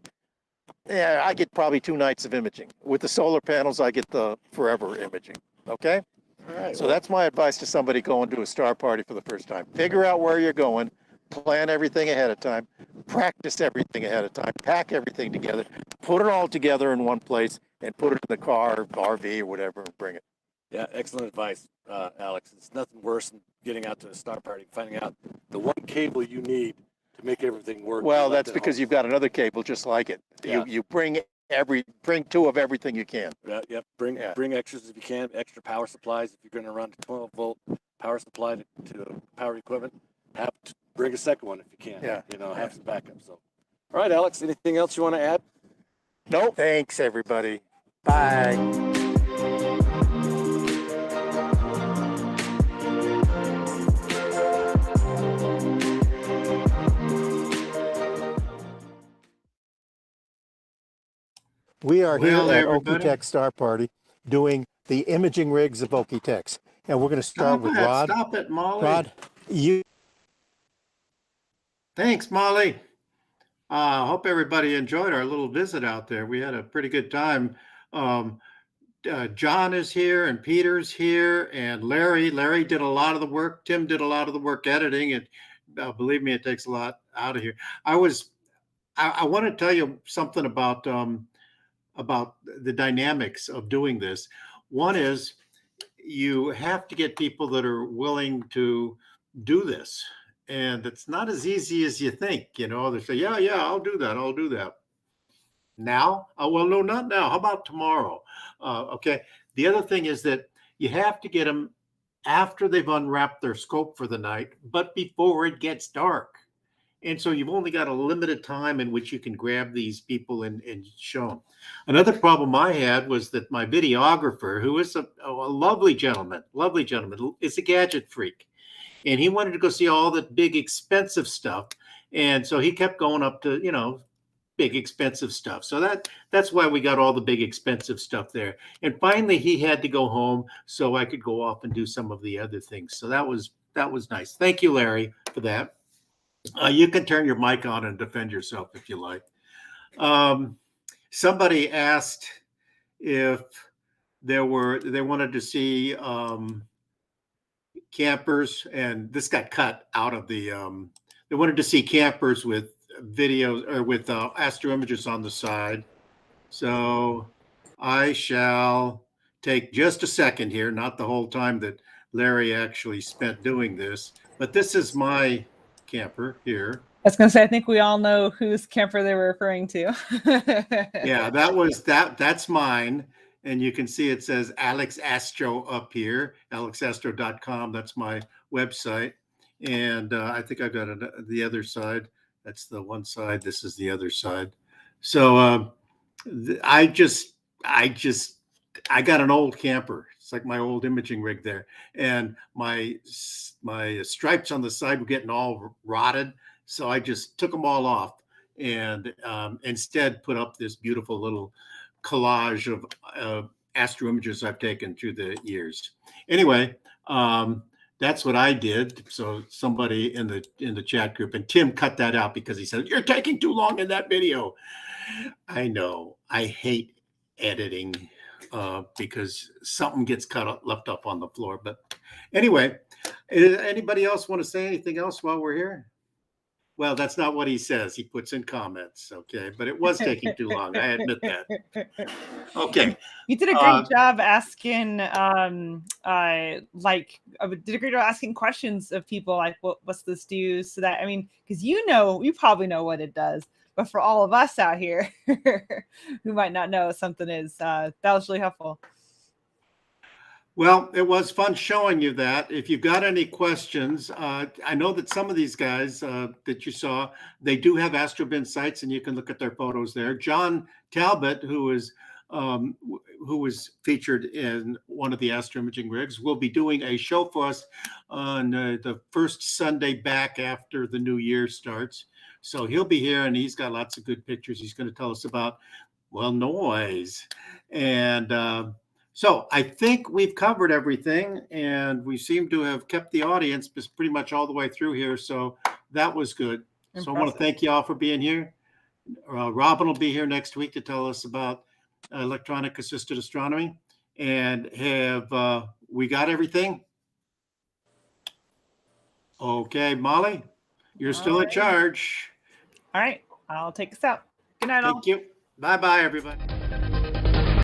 I get probably 2 nights of imaging. With the solar panels, I get the forever imaging, okay? All right. So that's my advice to somebody going to a Star Party for the first time. Figure out where you're going, plan everything ahead of time, practice everything ahead of time, pack everything together, put it all together in one place, and put it in the car, or RV, or whatever, and bring it. Yeah, excellent advice, Alex. It's nothing worse than getting out to a Star Party, finding out the one cable you need to make everything work. Well, that's because you've got another cable just like it. Yeah. You bring 2 of everything you can. Yep. Bring extras if you can. Extra power supplies if you're going to run a 12 volt power supply to power equipment. Bring a second one if you can. Yeah. You know, have some backup. So, all right, Alex. Anything else you want to add? Nope. Thanks, everybody. Bye. We are here Well, at everybody. Okie-Tex Star Party doing the imaging rigs of Okie-Tex. And we're going to start with Rod. Stop it, Molly. Rod, Thanks, Molly. Hope everybody enjoyed our little visit out there. We had a pretty good time. John is here and Peter's here and Larry. Larry did a lot of the work. Tim did a lot of the work editing. It, believe me, it takes a lot out of here. I want to tell you something about the dynamics of doing this. One is you have to get people that are willing to do this. And it's not as easy as you think, you know. They say, yeah, I'll do that. Now? Oh, well, no, not now. How about tomorrow? Okay. The other thing is that you have to get them after they've unwrapped their scope for the night, but before it gets dark. And so you've only got a limited time in which you can grab these people and show them. Another problem I had was that my videographer, who is a lovely gentleman, is a gadget freak. And he wanted to go see all the big expensive stuff. And so he kept going up to, big expensive stuff. So that's why we got all the big expensive stuff there. And finally he had to go home so I could go off and do some of the other things. So that was nice. Thank you, Larry, for that. You can turn your mic on and defend yourself if you like. Somebody asked if they wanted to see campers, and this got cut out of the they wanted to see campers with videos or with Astro images on the side. So I shall take just a second here, not the whole time that Larry actually spent doing this, but this is my camper here. I was gonna say, I think we all know whose camper they were referring to. Yeah, that's mine. And you can see it says Alex Astro up here, alexastro.com. That's my website. And I think I've got the other side. That's the one side. This is the other side. So I got an old camper. It's like my old imaging rig there. And my stripes on the side were getting all rotted. So I just took them all off and instead put up this beautiful little collage of Astro images I've taken through the years. Anyway, that's what I did. So somebody in the chat group, and Tim cut that out because he said, "You're taking too long in that video." I know. I hate editing because something gets left up on the floor. But anyway, anybody else want to say anything else while we're here? Well, that's not what he says. He puts in comments, okay? But it was taking too long. I admit that. Okay. You did a great job asking, did a great job asking questions of people like, what's this do? So that, I mean, because you probably know what it does, but for all of us out here who might not know what something is, that was really helpful. Well, it was fun showing you that. If you've got any questions, I know that some of these guys that you saw, they do have Astrobin sites, and you can look at their photos there. John Talbot, who was featured in one of the Astro Imaging rigs, will be doing a show for us on the first Sunday back after the new year starts. So he'll be here, and he's got lots of good pictures. He's going to tell us about, well, noise. And so I think we've covered everything, and we seem to have kept the audience pretty much all the way through here. So that was good. Impressive. So I want to thank you all for being here. Robin will be here next week to tell us about electronic assisted astronomy. And have we got everything? Okay, Molly, you're still in charge. All right, I'll take us out. Good night, all. Thank you. Bye-bye, everybody.